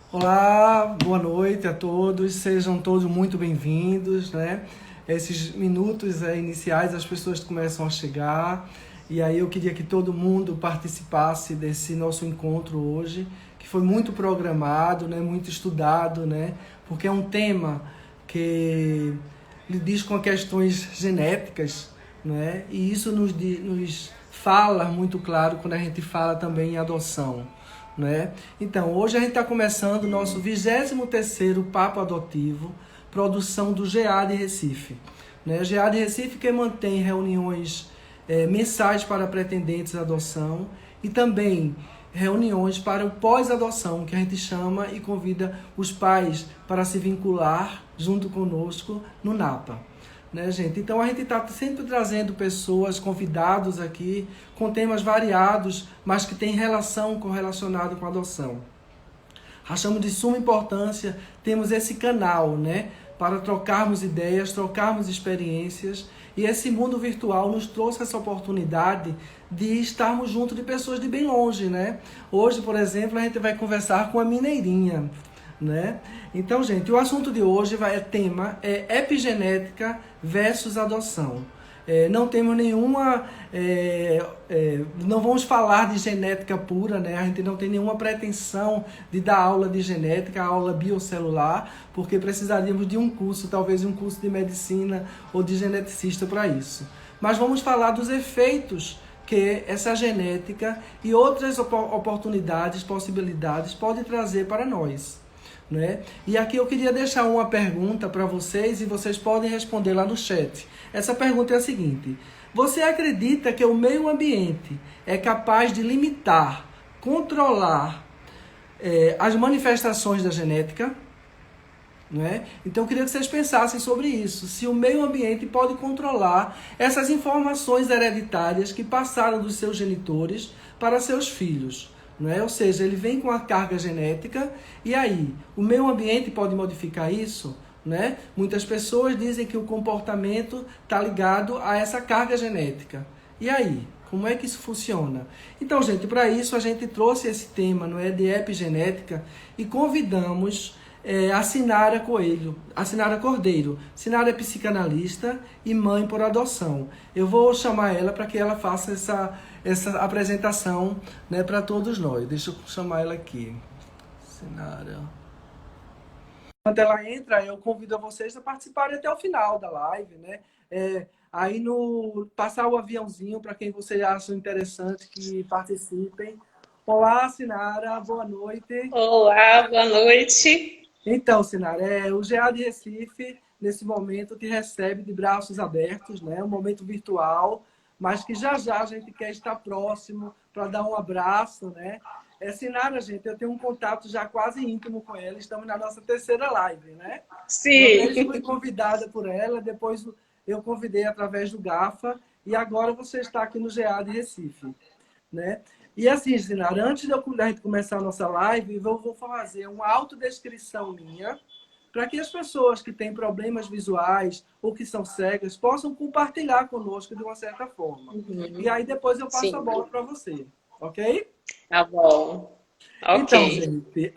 Olá, boa noite a todos, sejam todos muito bem-vindos, né? Esses minutos iniciais as pessoas começam a chegar e aí eu queria que todo mundo participasse desse nosso encontro hoje, que foi muito programado, né? Muito estudado, né? Porque é um tema que lhe diz com questões genéticas, né? E isso nos fala muito claro quando a gente fala também em adoção. Né? Então, hoje a gente está começando o nosso 23º Papo Adotivo, produção do GA de Recife. Né? GA de Recife que mantém reuniões mensais para pretendentes à adoção e também reuniões para o pós-adoção, que a gente chama e convida os pais para se vincular junto conosco no NAPA. Né, gente? Então a gente está sempre trazendo pessoas, convidados aqui, com temas variados, mas que têm correlacionado com a adoção. Achamos de suma importância termos esse canal, né, para trocarmos ideias, trocarmos experiências, e esse mundo virtual nos trouxe essa oportunidade de estarmos junto de pessoas de bem longe, né? Hoje, por exemplo, a gente vai conversar com a Mineirinha, né? Então, gente, o assunto de hoje tema é epigenética versus adoção. Não temos nenhuma, não vamos falar de genética pura, né? A gente não tem nenhuma pretensão de dar aula de genética, aula biocelular, porque precisaríamos de um curso, talvez um curso de medicina ou de geneticista para isso. Mas vamos falar dos efeitos que essa genética e outras oportunidades, possibilidades pode trazer para nós. Né? E aqui eu queria deixar uma pergunta para vocês e vocês podem responder lá no chat. Essa pergunta é a seguinte: você acredita que o meio ambiente é capaz de limitar, controlar as manifestações da genética? Né? Então eu queria que vocês pensassem sobre isso. Se o meio ambiente pode controlar essas informações hereditárias que passaram dos seus genitores para seus filhos. Né? Ou seja, ele vem com a carga genética e aí o meio ambiente pode modificar isso? Né? Muitas pessoas dizem que o comportamento está ligado a essa carga genética. E aí? Como é que isso funciona? Então, gente, para isso a gente trouxe esse tema, não é, de epigenética e convidamos a Sinara Coelho, a Sinara Cordeiro. Sinara é psicanalista e mãe por adoção. Eu vou chamar ela para que ela faça essa apresentação, né, para todos nós. Deixa eu chamar ela aqui. Sinara. Quando ela entra, eu convido vocês a participarem até o final da live, né? Aí no passar o aviãozinho para quem vocês acham interessante que participem. Olá, Sinara, boa noite. Olá, boa noite. Então, Sinara, o GA de Recife, nesse momento, te recebe de braços abertos, né? Um momento virtual, mas que já já a gente quer estar próximo para dar um abraço, né? Sinara, gente, eu tenho um contato já quase íntimo com ela, estamos na nossa terceira live, né? Uma vez fui Sim. convidada por ela, depois eu convidei através do GAFA, e agora você está aqui no GA de Recife, né? E assim, Sinara, antes de a gente começar a nossa live, eu vou fazer uma autodescrição minha para que as pessoas que têm problemas visuais ou que são cegas possam compartilhar conosco de uma certa forma. E Uhum. aí depois eu passo a Sim, bola para você, ok? tá bom. Então, Ok. gente,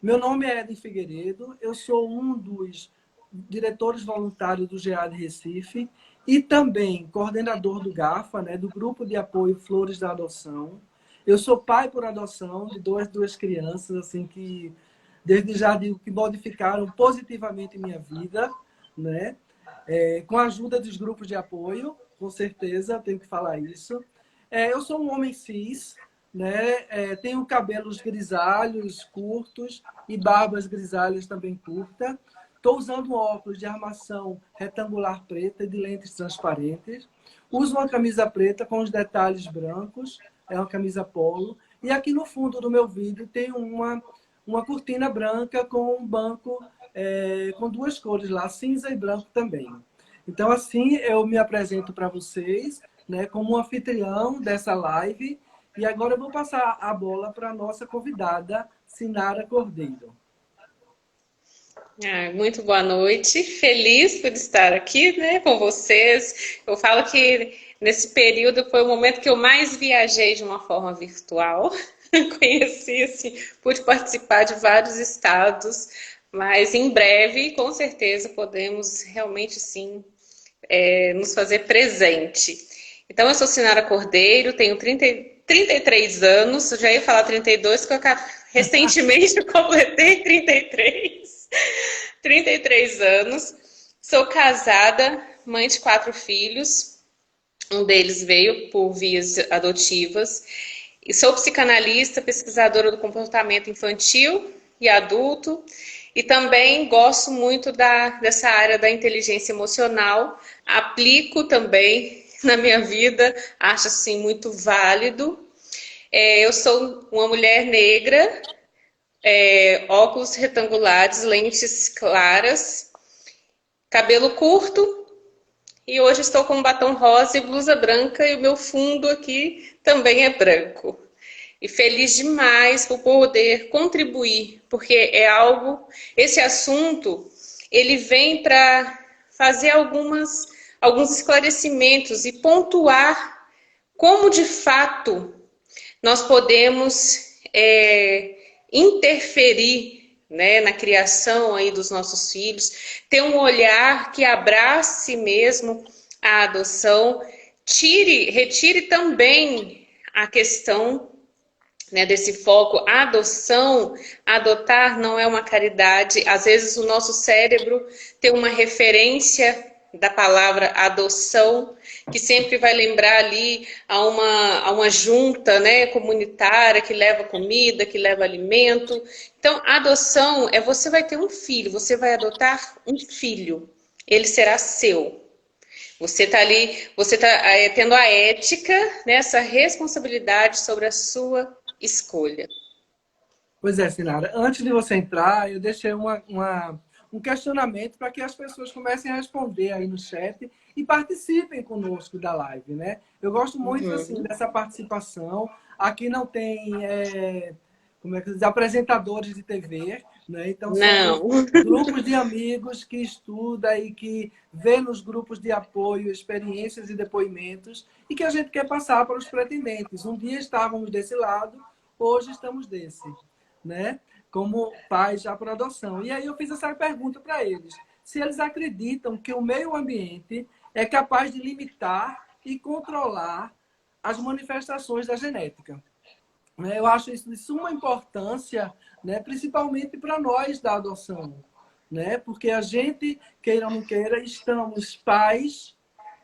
meu nome é Eden Figueiredo, eu sou um dos diretores voluntários do GA de Recife e também coordenador do GAFA, né, do Grupo de Apoio Flores da Adoção. Eu sou pai por adoção de duas crianças, assim, que desde já digo que modificaram positivamente minha vida, né? Com a ajuda dos grupos de apoio, com certeza, tenho que falar isso. Eu sou um homem cis, né? Tenho cabelos grisalhos curtos e barbas grisalhas também curta. Estou usando um óculos de armação retangular preta e de lentes transparentes. Uso uma camisa preta com os detalhes brancos, é uma camisa polo. E aqui no fundo do meu vídeo tem uma cortina branca com um banco com duas cores lá, cinza e branco também. Então, assim, eu me apresento para vocês, né, como um anfitrião dessa live. E agora eu vou passar a bola para a nossa convidada, Sinara Cordeiro. Muito boa noite. Feliz por estar aqui, né, com vocês. Eu falo que nesse período foi o momento que eu mais viajei de uma forma virtual. Conheci, assim, pude participar de vários estados, mas em breve, com certeza, podemos realmente, sim, nos fazer presente. Então, eu sou Sinara Cordeiro, tenho 33 anos, eu já ia falar 32, porque eu recentemente eu completei 33 anos. Sou casada, mãe de 4 filhos, um deles veio por vias adotivas. E sou psicanalista, pesquisadora do comportamento infantil e adulto, e também gosto muito dessa área da inteligência emocional. Aplico também na minha vida, acho assim muito válido. Eu sou uma mulher negra, óculos retangulares, lentes claras, cabelo curto, e hoje estou com um batom rosa e blusa branca, e o meu fundo aqui também é branco. E feliz demais por poder contribuir, porque esse assunto, ele vem para fazer alguns esclarecimentos e pontuar como de fato nós podemos interferir, né, na criação aí dos nossos filhos, ter um olhar que abrace mesmo a adoção, retire também a questão, né, desse foco. A adoção, adotar não é uma caridade. Às vezes o nosso cérebro tem uma referência da palavra adoção, que sempre vai lembrar ali a uma junta, né, comunitária que leva comida, que leva alimento. Então, a adoção é você vai ter um filho, você vai adotar um filho, ele será seu. Você está ali, você está tendo a ética, né, essa responsabilidade sobre a sua escolha. Pois é, Sinara. Antes de você entrar, eu deixei um questionamento para que as pessoas comecem a responder aí no chat e participem conosco da live, né? Eu gosto muito assim dessa participação. Aqui não tem como é que diz, apresentadores de TV, né? Então são Não. grupos de amigos que estudam e que vê nos grupos de apoio experiências e depoimentos e que a gente quer passar para os pretendentes. Um dia estávamos desse lado, hoje estamos desse, né? Como pais já por adoção. E aí eu fiz essa pergunta para eles. Se eles acreditam que o meio ambiente é capaz de limitar e controlar as manifestações da genética. Eu acho isso de suma importância, né? Principalmente para nós da adoção, né? Porque a gente, queira ou não queira, estamos pais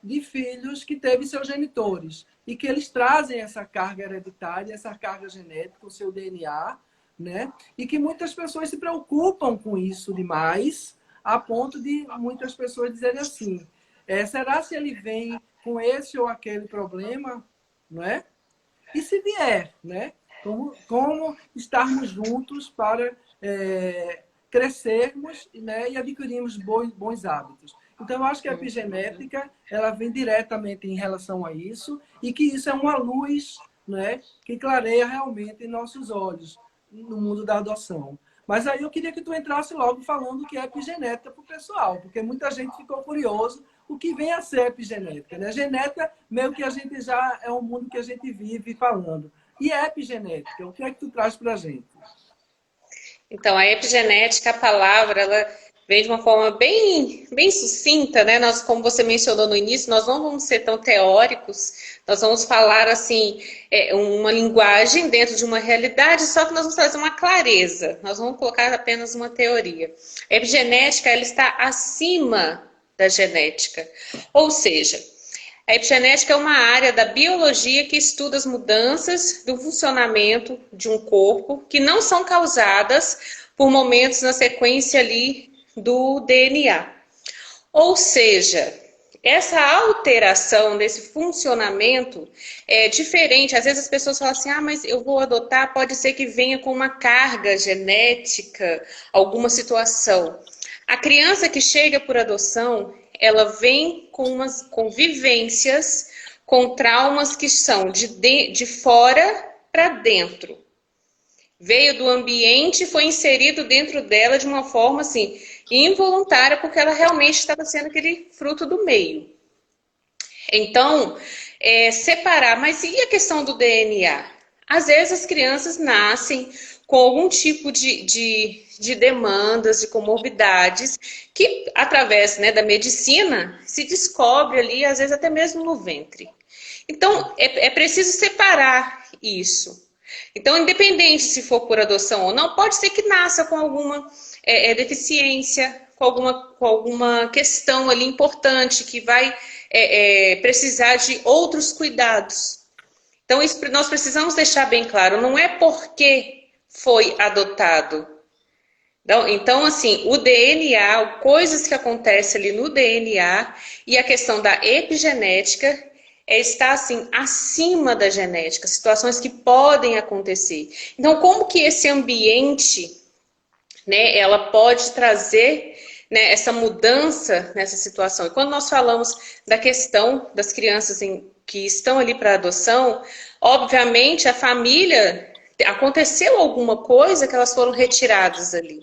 de filhos que teve seus genitores e que eles trazem essa carga hereditária, essa carga genética, o seu DNA, né? E que muitas pessoas se preocupam com isso demais, a ponto de muitas pessoas dizerem assim: será se ele vem com esse ou aquele problema, não é? E se vier, né? Como estarmos juntos para crescermos, né, e adquirirmos bons hábitos. Então, eu acho que a epigenética ela vem diretamente em relação a isso e que isso é uma luz, né, que clareia realmente nossos olhos no mundo da adoção. Mas aí eu queria que tu entrasse logo falando o que é epigenética para o pessoal, porque muita gente ficou curioso o que vem a ser epigenética, né? Genética, meio que a gente já é um mundo que a gente vive falando. E a epigenética, o que é que tu traz para a gente? Então, a epigenética, a palavra, ela vem de uma forma bem sucinta, né? Nós, como você mencionou no início, nós não vamos ser tão teóricos, nós vamos falar, assim, uma linguagem dentro de uma realidade, só que nós vamos trazer uma clareza, nós vamos colocar apenas uma teoria. A epigenética, ela está acima da genética, ou seja, a epigenética é uma área da biologia que estuda as mudanças do funcionamento de um corpo que não são causadas por momentos na sequência ali do DNA. Ou seja, essa alteração desse funcionamento é diferente. Às vezes as pessoas falam assim: mas eu vou adotar, pode ser que venha com uma carga genética, alguma situação. A criança que chega por adoção, ela vem com vivências, com traumas que são de fora para dentro. Veio do ambiente e foi inserido dentro dela de uma forma assim, involuntária, porque ela realmente estava sendo aquele fruto do meio. Então, separar. Mas e a questão do DNA? Às vezes as crianças nascem com algum tipo de demandas, de comorbidades, que através, né, da medicina se descobre ali, às vezes até mesmo no ventre. Então, é preciso separar isso. Então, independente se for por adoção ou não, pode ser que nasça com alguma deficiência, com alguma questão ali importante que vai precisar de outros cuidados. Então, isso nós precisamos deixar bem claro, não é porque foi adotado. Então, assim, o DNA, coisas que acontecem ali no DNA e a questão da epigenética está, assim, acima da genética, situações que podem acontecer. Então, como que esse ambiente, né, ela pode trazer, né, essa mudança nessa situação? E quando nós falamos da questão das crianças que estão ali para adoção, obviamente a família, aconteceu alguma coisa que elas foram retiradas ali.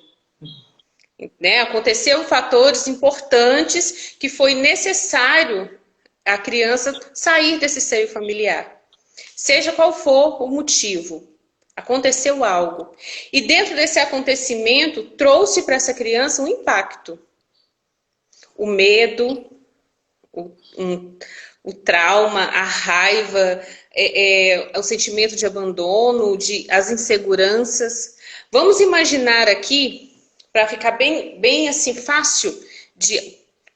Né? Aconteceu fatores importantes que foi necessário a criança sair desse seio familiar. Seja qual for o motivo, aconteceu algo. E dentro desse acontecimento, trouxe para essa criança um impacto. O medo, o trauma, a raiva, o sentimento de abandono, as inseguranças. Vamos imaginar aqui, para ficar bem assim fácil,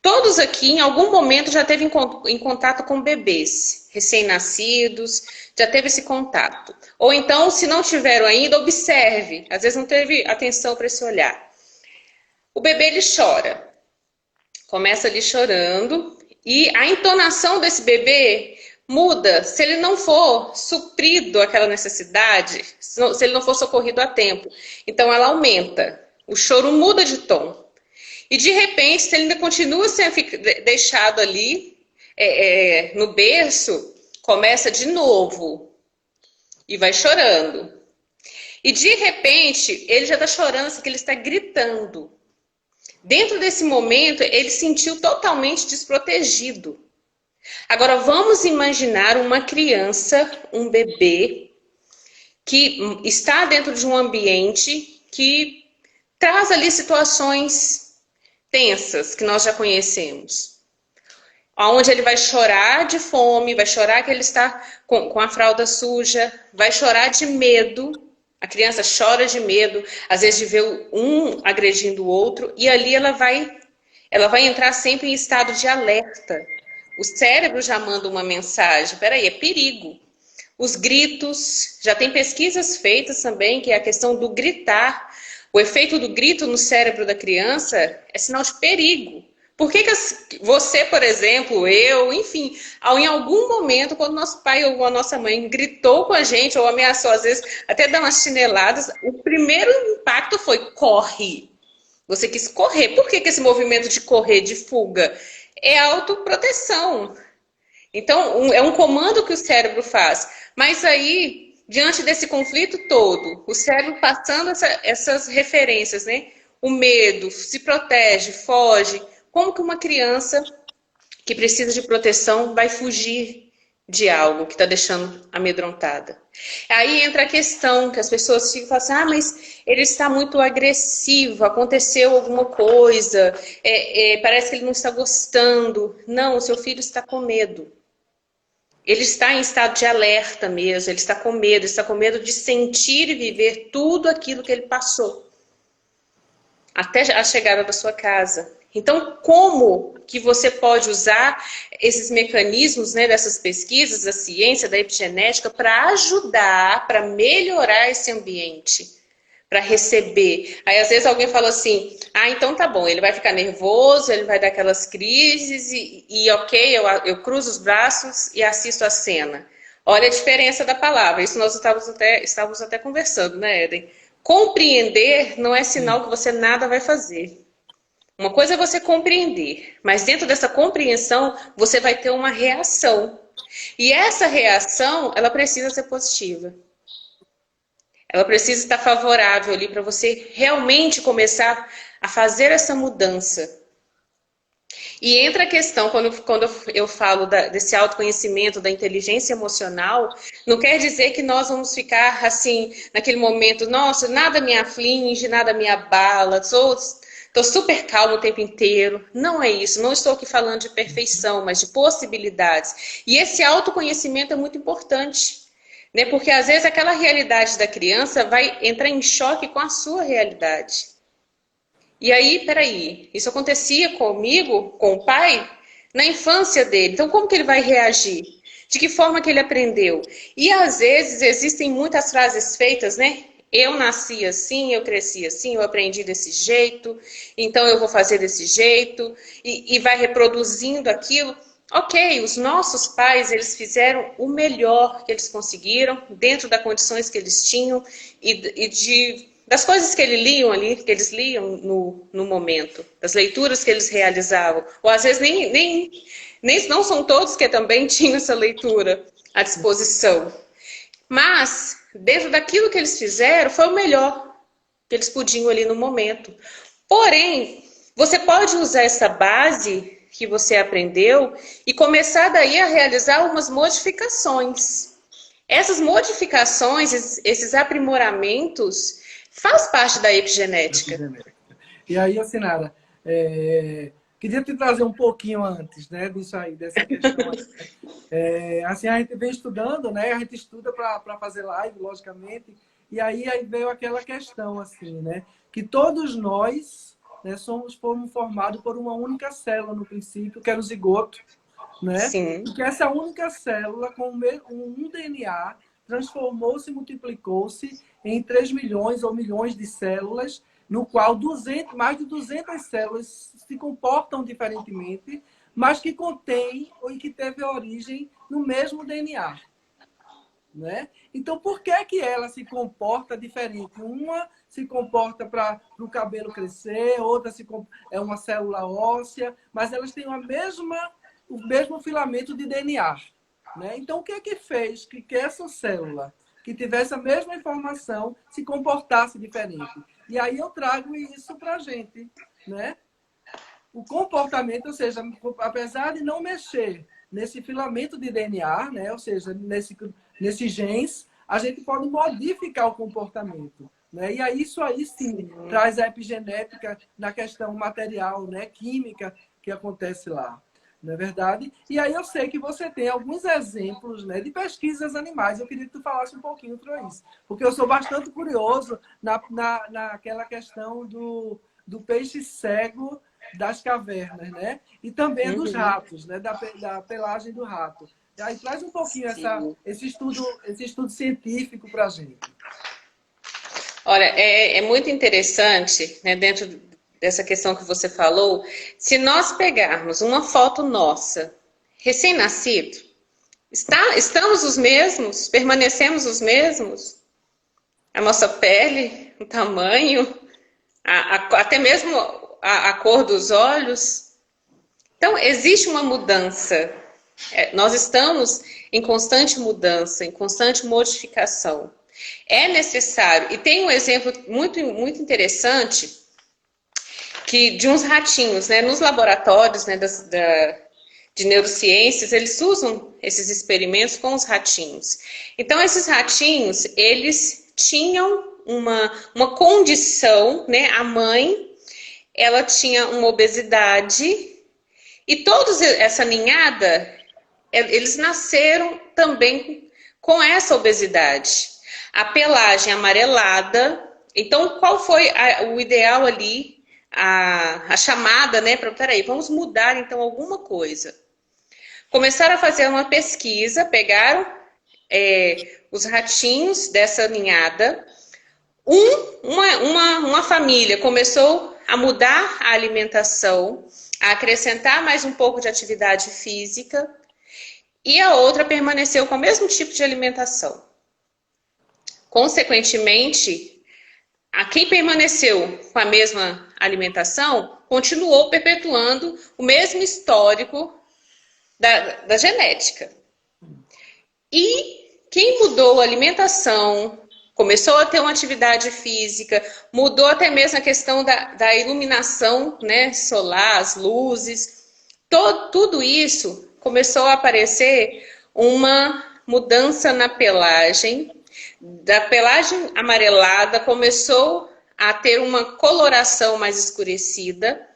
todos aqui em algum momento já teve em contato com bebês recém-nascidos, já teve esse contato. Ou então, se não tiveram ainda, observe. Às vezes não teve atenção para esse olhar. O bebê, ele chora. Começa ali chorando e a entonação desse bebê muda se ele não for suprido aquela necessidade, se ele não for socorrido a tempo. Então ela aumenta, o choro muda de tom. E de repente, se ele ainda continua sendo deixado ali no berço, começa de novo e vai chorando. E de repente, ele já está chorando, assim, que ele está gritando. Dentro desse momento, ele se sentiu totalmente desprotegido. Agora, vamos imaginar uma criança, um bebê, que está dentro de um ambiente que traz ali situações tensas, que nós já conhecemos. Onde ele vai chorar de fome, vai chorar que ele está com a fralda suja, vai chorar de medo. A criança chora de medo, às vezes de ver um agredindo o outro, e ali ela vai entrar sempre em estado de alerta. O cérebro já manda uma mensagem, peraí, é perigo. Os gritos, já tem pesquisas feitas também, que é a questão do gritar. O efeito do grito no cérebro da criança é sinal de perigo. Por que você, por exemplo, eu, enfim, em algum momento, quando nosso pai ou a nossa mãe gritou com a gente ou ameaçou, às vezes, até dar umas chineladas, o primeiro impacto foi corre. Você quis correr. Por que esse movimento de correr, de fuga? É autoproteção. Então, é um comando que o cérebro faz. Mas aí, diante desse conflito todo, o cérebro passando essas referências, né? O medo, se protege, foge. Como que uma criança que precisa de proteção vai fugir de algo que está deixando amedrontada? Aí entra a questão que as pessoas ficam falando assim, mas ele está muito agressivo, aconteceu alguma coisa, parece que ele não está gostando. Não, o seu filho está com medo. Ele está em estado de alerta mesmo, ele está com medo de sentir e viver tudo aquilo que ele passou. Até a chegada da sua casa. Então, como que você pode usar esses mecanismos, né, dessas pesquisas, da ciência, da epigenética, para ajudar, para melhorar esse ambiente, para receber? Aí, às vezes, alguém fala assim, então tá bom, ele vai ficar nervoso, ele vai dar aquelas crises e ok, eu cruzo os braços e assisto a cena. Olha a diferença da palavra, isso nós estávamos até conversando, né, Eden? Compreender não é sinal que você nada vai fazer. Uma coisa é você compreender, mas dentro dessa compreensão você vai ter uma reação. E essa reação, ela precisa ser positiva. Ela precisa estar favorável ali para você realmente começar a fazer essa mudança. E entra a questão, quando eu falo desse autoconhecimento, da inteligência emocional, não quer dizer que nós vamos ficar assim, naquele momento, nossa, nada me aflige, nada me abala, estou super calmo o tempo inteiro. Não é isso, não estou aqui falando de perfeição, mas de possibilidades. E esse autoconhecimento é muito importante, né? Porque às vezes aquela realidade da criança vai entrar em choque com a sua realidade. E aí, peraí, isso acontecia comigo, com o pai, na infância dele. Então, como que ele vai reagir? De que forma que ele aprendeu? E às vezes existem muitas frases feitas, né? Eu nasci assim, eu cresci assim, eu aprendi desse jeito, então eu vou fazer desse jeito, e vai reproduzindo aquilo. Ok, os nossos pais, eles fizeram o melhor que eles conseguiram, dentro das condições que eles tinham, das coisas que eles liam no momento, das leituras que eles realizavam. Ou às vezes nem não são todos que também tinham essa leitura à disposição. Mas, dentro daquilo que eles fizeram, foi o melhor que eles podiam ali no momento. Porém, você pode usar essa base que você aprendeu e começar daí a realizar umas modificações. Essas modificações, esses aprimoramentos, faz parte da epigenética. E aí, Sinara, queria te trazer um pouquinho antes, né, disso aí, dessa questão. Assim, a gente vem estudando, né? A gente estuda para fazer live, logicamente. E aí veio aquela questão, assim, né? Que todos nós, né, fomos formados por uma única célula no princípio, que era o zigoto, né? Sim. E que essa única célula, com um DNA, transformou-se, multiplicou-se em 3 milhões ou milhões de células, no qual mais de 200 células se comportam diferentemente, mas que contém ou que teve origem no mesmo DNA. Né? Então, por que ela se comporta diferente? Uma se comporta para o cabelo crescer, outra é uma célula óssea, mas elas têm o mesmo filamento de DNA. Né? Então, o que fez que essa célula, que tivesse a mesma informação, se comportasse diferente? E aí eu trago isso para a gente, né? O comportamento, ou seja, apesar de não mexer nesse filamento de DNA, né? Ou seja, nesses genes, a gente pode modificar o comportamento. Né? E aí, isso aí sim traz a epigenética na questão material, né? Química, que acontece lá. Não é verdade? E aí eu sei que você tem alguns exemplos, né, de pesquisas animais. Eu queria que tu falasse um pouquinho sobre isso. Porque eu sou bastante curioso naquela questão do peixe cego das cavernas, né? E também dos ratos, né? Da pelagem do rato. E aí traz um pouquinho esse estudo científico para a gente. Olha, é muito interessante, né, dentro dessa questão que você falou, se nós pegarmos uma foto nossa, recém-nascido, estamos os mesmos? Permanecemos os mesmos? A nossa pele, o tamanho, até mesmo a cor dos olhos? Então, existe uma mudança. Nós estamos em constante mudança, em constante modificação. É necessário. E tem um exemplo muito, muito interessante de uns ratinhos, né? Nos laboratórios, né, de neurociências, eles usam esses experimentos com os ratinhos. Então, esses ratinhos, eles tinham uma condição, né? A mãe, ela tinha uma obesidade e toda essa ninhada, eles nasceram também com essa obesidade. A pelagem amarelada. Então, qual foi o ideal ali? A chamada, né? Peraí, vamos mudar então alguma coisa. Começaram a fazer uma pesquisa, pegaram os ratinhos dessa ninhada. Uma família começou a mudar a alimentação, a acrescentar mais um pouco de atividade física, e a outra permaneceu com o mesmo tipo de alimentação. Consequentemente, a quem permaneceu com a mesma alimentação continuou perpetuando o mesmo histórico da genética. E quem mudou a alimentação, começou a ter uma atividade física, mudou até mesmo a questão da iluminação, né, solar, as luzes, Tudo isso começou a aparecer uma mudança na pelagem, da pelagem amarelada começou a ter uma coloração mais escurecida.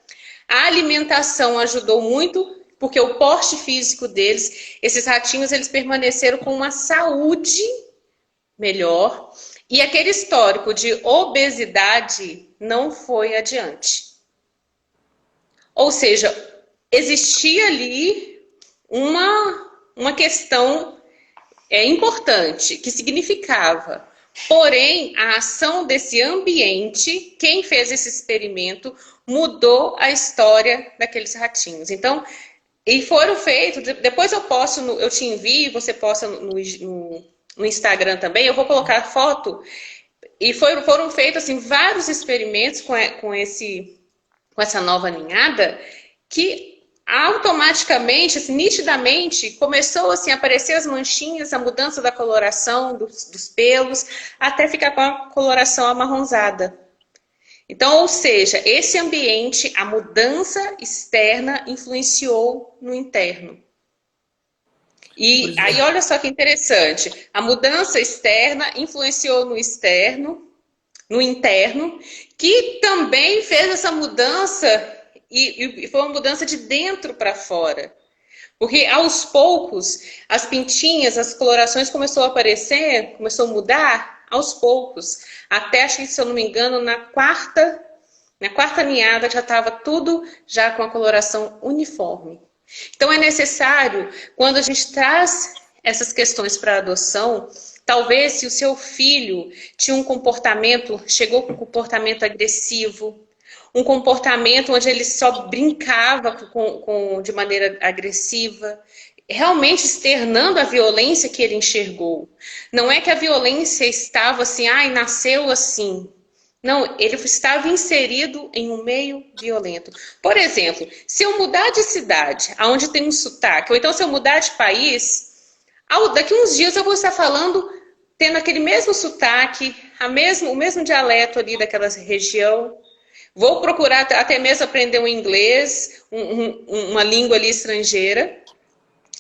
A alimentação ajudou muito, porque o porte físico deles, esses ratinhos, eles permaneceram com uma saúde melhor e aquele histórico de obesidade não foi adiante. Ou seja, existia ali uma questão importante, que significava, porém, a ação desse ambiente, quem fez esse experimento, mudou a história daqueles ratinhos. Então, e foram feitos, depois eu te envio, você posta no Instagram também, eu vou colocar foto, e foram feitos assim, vários experimentos com essa nova ninhada, que automaticamente, assim, nitidamente, começou assim, a aparecer as manchinhas, a mudança da coloração dos pelos, até ficar com a coloração amarronzada. Então, ou seja, esse ambiente, a mudança externa influenciou no interno. E aí, olha só que interessante, a mudança externa influenciou no interno, que também fez essa mudança, e foi uma mudança de dentro para fora. Porque aos poucos, as pintinhas, as colorações começou a aparecer, começou a mudar aos poucos. Até, acho que, se eu não me engano, na quarta ninhada já estava tudo já com a coloração uniforme. Então é necessário, quando a gente traz essas questões para adoção, talvez se o seu filho tinha um comportamento, chegou com um comportamento agressivo, um comportamento onde ele só brincava de maneira agressiva, realmente externando a violência que ele enxergou. Não é que a violência estava assim, nasceu assim. Não, ele estava inserido em um meio violento. Por exemplo, se eu mudar de cidade, onde tem um sotaque, ou então se eu mudar de país, daqui uns dias eu vou estar falando, tendo aquele mesmo sotaque, o mesmo dialeto ali daquela região. Vou procurar até mesmo aprender um inglês, uma língua ali estrangeira.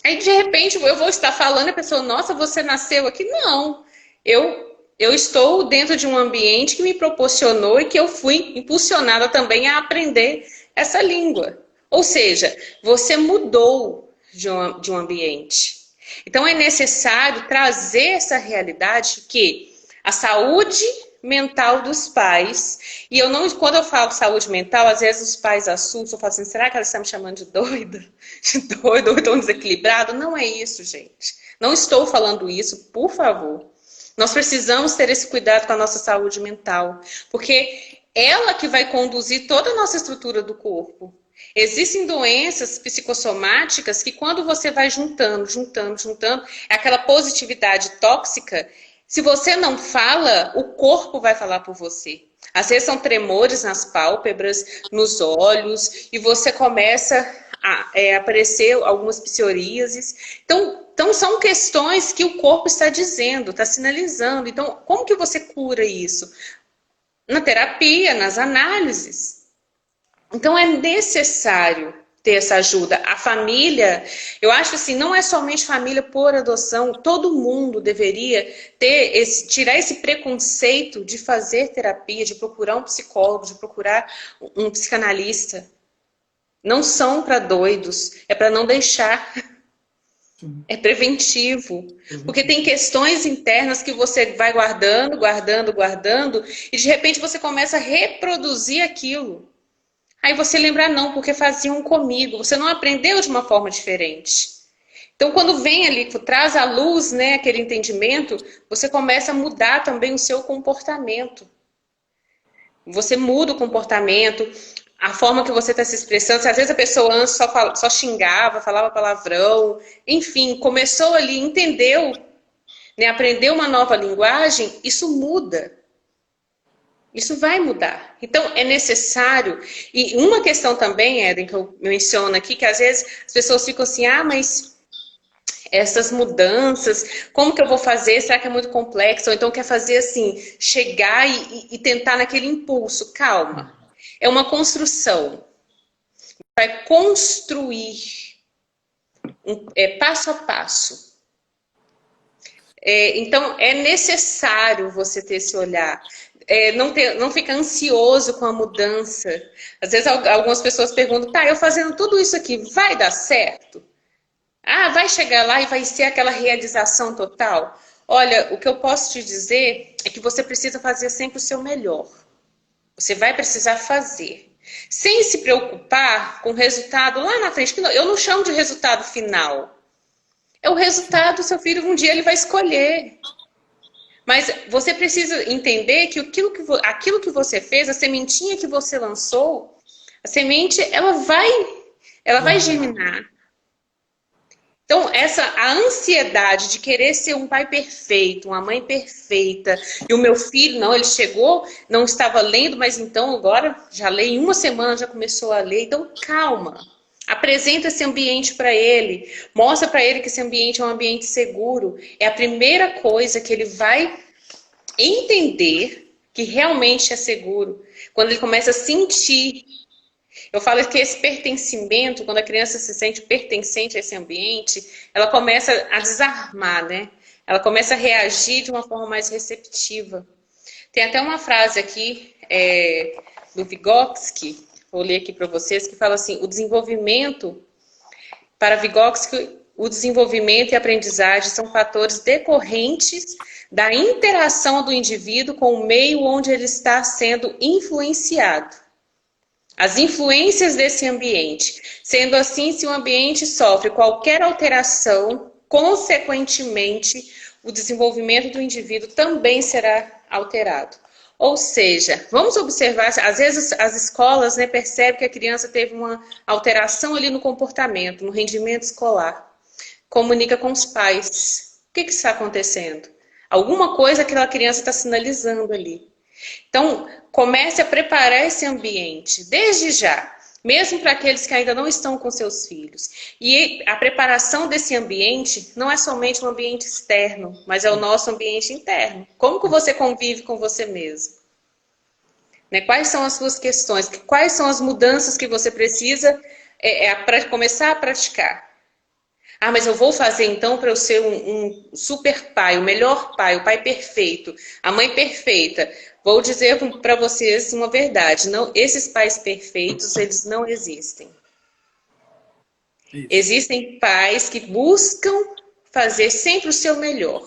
Aí, de repente, eu vou estar falando e a pessoa, nossa, você nasceu aqui? Não, eu estou dentro de um ambiente que me proporcionou e que eu fui impulsionada também a aprender essa língua. Ou seja, você mudou de um ambiente. Então, é necessário trazer essa realidade que a saúde mental dos pais, e quando eu falo saúde mental, às vezes os pais assustam, falam assim, será que ela está me chamando de doida? De doido ou tão desequilibrado? Não é isso, gente. Não estou falando isso, por favor. Nós precisamos ter esse cuidado com a nossa saúde mental, porque ela que vai conduzir toda a nossa estrutura do corpo. Existem doenças psicossomáticas que quando você vai juntando, é aquela positividade tóxica. Se você não fala, o corpo vai falar por você. Às vezes são tremores nas pálpebras, nos olhos, e você começa a aparecer algumas psoríases. Então são questões que o corpo está dizendo, está sinalizando. Então, como que você cura isso? Na terapia, nas análises. Então é necessário ter essa ajuda. A família, eu acho assim, não é somente família por adoção, todo mundo deveria tirar esse preconceito de fazer terapia, de procurar um psicólogo, de procurar um psicanalista. Não são para doidos, é para não deixar. É preventivo. Porque tem questões internas que você vai guardando, e de repente você começa a reproduzir aquilo. Aí você lembra, não, porque faziam comigo. Você não aprendeu de uma forma diferente. Então, quando vem ali, traz à luz, né, aquele entendimento, você começa a mudar também o seu comportamento. Você muda o comportamento, a forma que você está se expressando. Às vezes a pessoa antes só xingava, falava palavrão. Enfim, começou ali, entendeu, né, aprendeu uma nova linguagem, isso muda. Isso vai mudar. Então, é necessário. E uma questão também, Eden, que eu menciono aqui, que às vezes as pessoas ficam assim, mas essas mudanças, como que eu vou fazer? Será que é muito complexo? Ou então quer fazer assim, chegar e tentar naquele impulso. Calma. É uma construção. vai construir passo a passo. Então, é necessário você ter esse olhar. Não ficar ansioso com a mudança. Às vezes, algumas pessoas perguntam, tá, eu fazendo tudo isso aqui, vai dar certo? Ah, vai chegar lá e vai ser aquela realização total? Olha, o que eu posso te dizer é que você precisa fazer sempre o seu melhor. Você vai precisar fazer. Sem se preocupar com o resultado lá na frente. Eu não chamo de resultado final. É o resultado, seu filho, um dia ele vai escolher. Mas você precisa entender que aquilo que você fez, a sementinha que você lançou, a semente, ela vai germinar. Então, a ansiedade de querer ser um pai perfeito, uma mãe perfeita, e o meu filho, não, ele chegou, não estava lendo, mas então agora já lê, em uma semana já começou a ler. Então, calma. Apresenta esse ambiente para ele, mostra para ele que esse ambiente é um ambiente seguro. É a primeira coisa que ele vai entender que realmente é seguro. Quando ele começa a sentir. Eu falo que esse pertencimento, quando a criança se sente pertencente a esse ambiente, ela começa a desarmar, né? Ela começa a reagir de uma forma mais receptiva. Tem até uma frase aqui do Vygotsky, vou ler aqui para vocês, que fala assim, para Vygotsky, o desenvolvimento e a aprendizagem são fatores decorrentes da interação do indivíduo com o meio onde ele está sendo influenciado. As influências desse ambiente. Sendo assim, se o ambiente sofre qualquer alteração, consequentemente, o desenvolvimento do indivíduo também será alterado. Ou seja, vamos observar, às vezes as escolas, né, percebem que a criança teve uma alteração ali no comportamento, no rendimento escolar. Comunica com os pais. O que está acontecendo? Alguma coisa que aquela criança está sinalizando ali. Então, comece a preparar esse ambiente, desde já, mesmo para aqueles que ainda não estão com seus filhos. E a preparação desse ambiente não é somente um ambiente externo, mas é o nosso ambiente interno. Como que você convive com você mesmo? Né? Quais são as suas questões? Quais são as mudanças que você precisa para começar a praticar? Ah, mas eu vou fazer então para eu ser um super pai, o melhor pai, o pai perfeito, a mãe perfeita. Vou dizer para vocês uma verdade, não, esses pais perfeitos, eles não existem. Isso. Existem pais que buscam fazer sempre o seu melhor.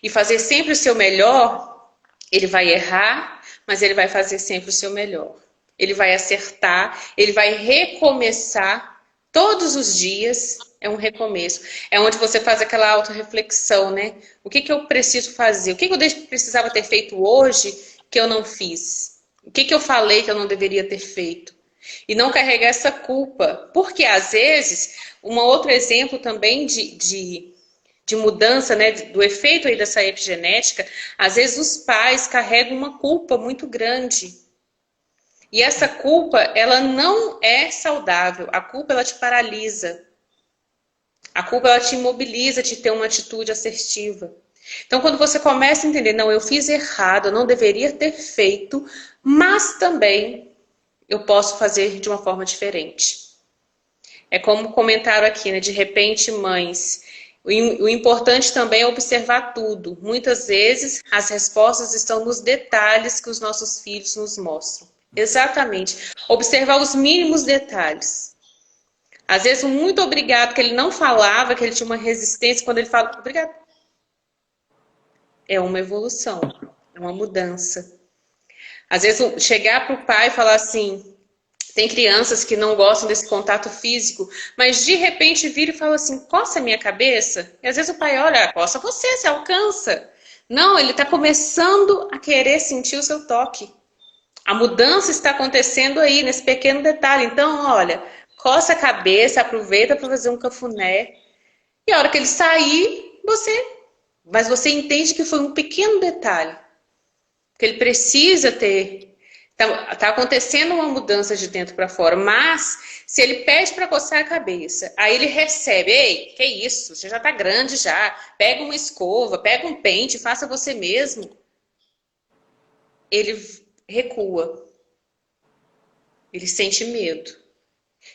E fazer sempre o seu melhor, ele vai errar, mas ele vai fazer sempre o seu melhor. Ele vai acertar, ele vai recomeçar todos os dias. É um recomeço. É onde você faz aquela autorreflexão, né? O que eu preciso fazer? O que eu precisava ter feito hoje que eu não fiz? O que eu falei que eu não deveria ter feito? E não carregar essa culpa. Porque, às vezes, um outro exemplo também de mudança, né? Do efeito aí dessa epigenética, às vezes os pais carregam uma culpa muito grande. E essa culpa, ela não é saudável. A culpa, ela te paralisa. A culpa, ela te imobiliza de ter uma atitude assertiva. Então, quando você começa a entender, não, eu fiz errado, eu não deveria ter feito, mas também eu posso fazer de uma forma diferente. É como comentaram aqui, né? De repente, mães, o importante também é observar tudo. Muitas vezes, as respostas estão nos detalhes que os nossos filhos nos mostram. Exatamente. Observar os mínimos detalhes. Às vezes, um muito obrigado, que ele não falava, que ele tinha uma resistência, quando ele fala obrigado. É uma evolução, é uma mudança. Às vezes, chegar para o pai e falar assim, tem crianças que não gostam desse contato físico, mas de repente vira e fala assim, coça a minha cabeça. E às vezes o pai olha, coça você alcança. Não, ele está começando a querer sentir o seu toque. A mudança está acontecendo aí, nesse pequeno detalhe. Então, olha, coça a cabeça, aproveita para fazer um cafuné. E a hora que ele sair, mas você entende que foi um pequeno detalhe. Que ele precisa ter. Tá acontecendo uma mudança de dentro para fora. Mas, se ele pede para coçar a cabeça, aí ele recebe. Ei, que isso? Você já tá grande já. Pega uma escova, pega um pente, faça você mesmo. Ele recua. Ele sente medo.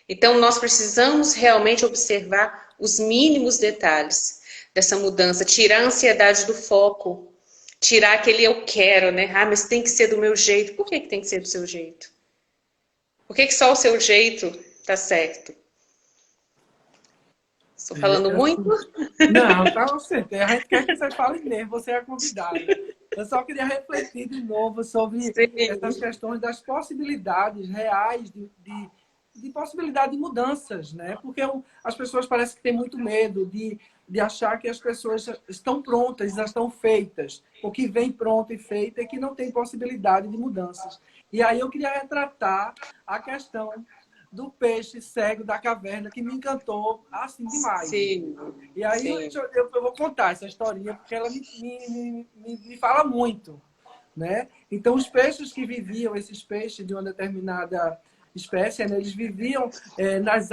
Então, nós precisamos realmente observar os mínimos detalhes dessa mudança, tirar a ansiedade do foco, tirar aquele eu quero, né? Ah, mas tem que ser do meu jeito. Por que que tem que ser do seu jeito? Por que que só o seu jeito tá certo? Estou falando muito? Assim, não, tá certo. A gente quer que você fale mesmo, você é a convidada. Eu só queria refletir de novo sobre essas Sim, questões das possibilidades reais de possibilidade de mudanças, né? Porque as pessoas parecem que têm muito medo de achar que as pessoas estão prontas, já estão feitas, o que vem pronto e feito é que não tem possibilidade de mudanças. E aí eu queria retratar a questão do peixe cego da caverna, que me encantou assim demais. sim, E aí sim. eu vou contar essa historinha, porque ela me fala muito, né? Então, os peixes que viviam, esses peixes de uma determinada espécie, né, eles viviam nas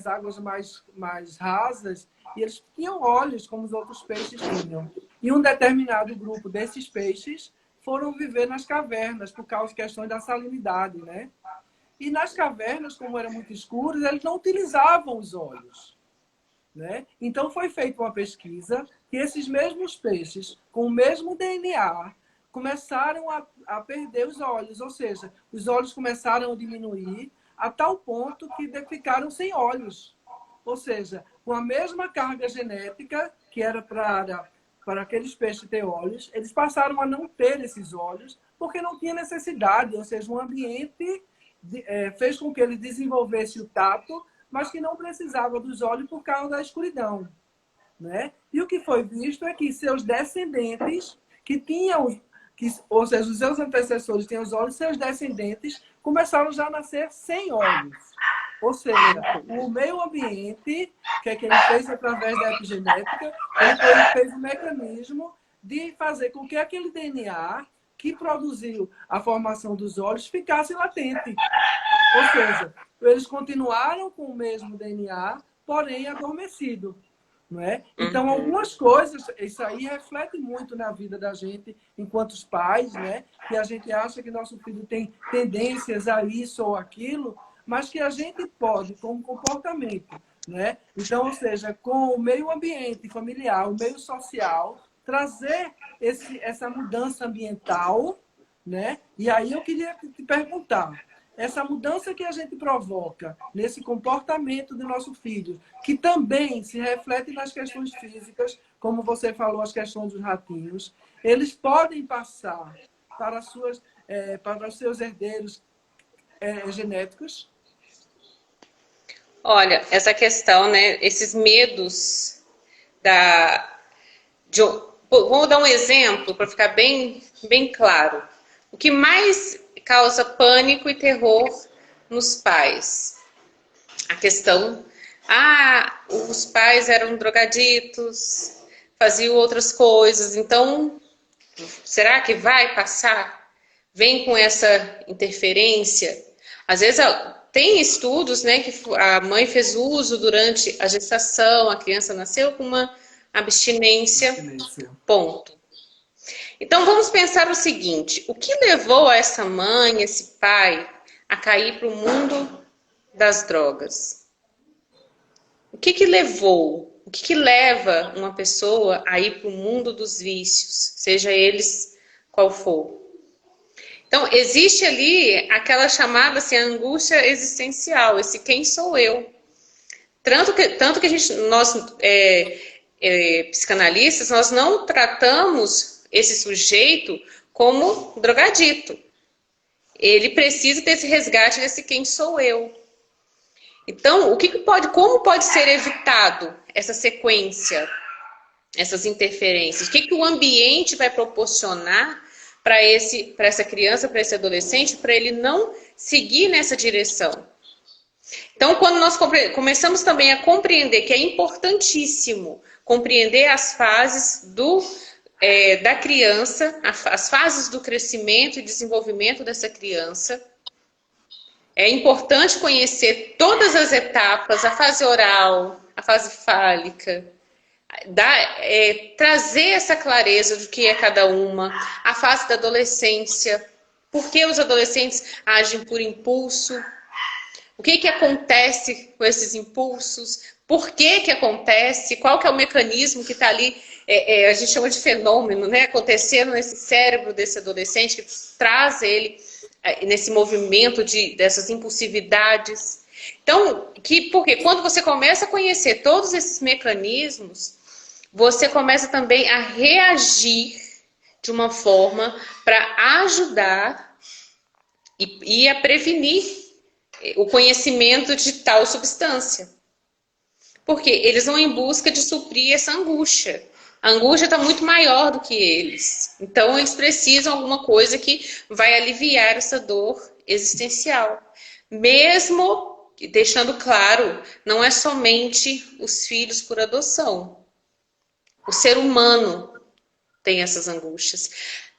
águas mais rasas e eles tinham olhos como os outros peixes tinham. E um determinado grupo desses peixes foram viver nas cavernas por causa de questões da salinidade, né? E nas cavernas, como eram muito escuras, eles não utilizavam os olhos, né? Então foi feita uma pesquisa que esses mesmos peixes, com o mesmo DNA, começaram a perder os olhos, ou seja, os olhos começaram a diminuir a tal ponto que ficaram sem olhos. Ou seja, com a mesma carga genética que era para aqueles peixes ter olhos, eles passaram a não ter esses olhos porque não tinha necessidade, ou seja, o ambiente fez com que ele desenvolvesse o tato, mas que não precisava dos olhos por causa da escuridão, né? E o que foi visto é que seus descendentes, que tinham, ou seja, os seus antecessores tinham os olhos, seus descendentes começaram já a nascer sem olhos. Ou seja, o meio ambiente, que é que ele fez através da epigenética, ele fez um mecanismo de fazer com que aquele DNA que produziu a formação dos olhos ficasse latente. Ou seja, eles continuaram com o mesmo DNA, porém adormecido. Não é? Então, Uhum. algumas coisas, isso aí reflete muito na vida da gente, enquanto os pais, né? Que a gente acha que nosso filho tem tendências a isso ou aquilo, mas que a gente pode, com o comportamento, né? Então, ou seja, com o meio ambiente familiar, o meio social, trazer essa mudança ambiental, né? E aí eu queria te perguntar, essa mudança que a gente provoca nesse comportamento do nosso filho, que também se reflete nas questões físicas, como você falou, as questões dos ratinhos, eles podem passar para os seus herdeiros genéticos? Olha, essa questão, né? Esses medos da. Vou dar um exemplo para ficar bem claro. O que mais causa pânico e terror nos pais? A questão. Ah, os pais eram drogaditos, faziam outras coisas, então será que vai passar? Vem com essa interferência? Às vezes tem estudos, né, que a mãe fez uso durante a gestação, a criança nasceu com uma abstinência, Abstinência. ponto. Então vamos pensar o seguinte: o que levou essa mãe, esse pai, a cair para o mundo das drogas? O que levou? O que leva uma pessoa a ir para o mundo dos vícios, seja eles qual for? Então, existe ali aquela chamada assim, angústia existencial, esse quem sou eu. Tanto que nós, psicanalistas, nós não tratamos esse sujeito como drogadito. Ele precisa desse resgate desse quem sou eu. Então, como pode ser evitado essa sequência, essas interferências? O que o ambiente vai proporcionar para essa criança, para esse adolescente, para ele não seguir nessa direção? Então, quando nós começamos também a compreender que é importantíssimo compreender as fases da criança, as fases do crescimento e desenvolvimento dessa criança, é importante conhecer todas as etapas, a fase oral, a fase fálica, trazer essa clareza do que é cada uma, a fase da adolescência, por que os adolescentes agem por impulso, O que que acontece com esses impulsos? Por que que acontece? Qual que é o mecanismo que está ali? A gente chama de fenômeno, né? Acontecendo nesse cérebro desse adolescente que traz ele nesse movimento dessas impulsividades. Então, porque quando você começa a conhecer todos esses mecanismos, você começa também a reagir de uma forma para ajudar e a prevenir o conhecimento de tal substância. Porque eles vão em busca de suprir essa angústia. A angústia está muito maior do que eles. Então, eles precisam de alguma coisa que vai aliviar essa dor existencial. Mesmo deixando claro, não é somente os filhos por adoção. O ser humano tem essas angústias.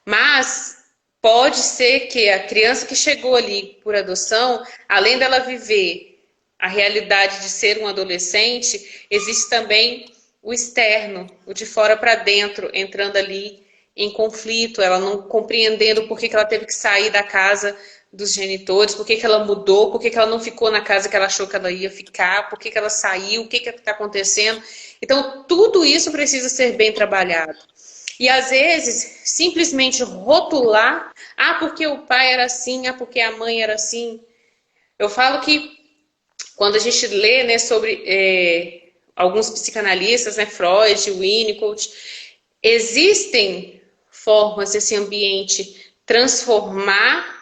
Mas pode ser que a criança que chegou ali por adoção, além dela viver a realidade de ser um adolescente, existe também o externo, o de fora para dentro, entrando ali em conflito, ela não compreendendo por que ela teve que sair da casa dos genitores, por que ela mudou, por que ela não ficou na casa que ela achou que ela ia ficar, por que ela saiu, o que está acontecendo. Então, tudo isso precisa ser bem trabalhado. E às vezes, simplesmente rotular, porque o pai era assim, porque a mãe era assim. Eu falo que quando a gente lê, né, sobre alguns psicanalistas, né, Freud, Winnicott, existem formas desse ambiente transformar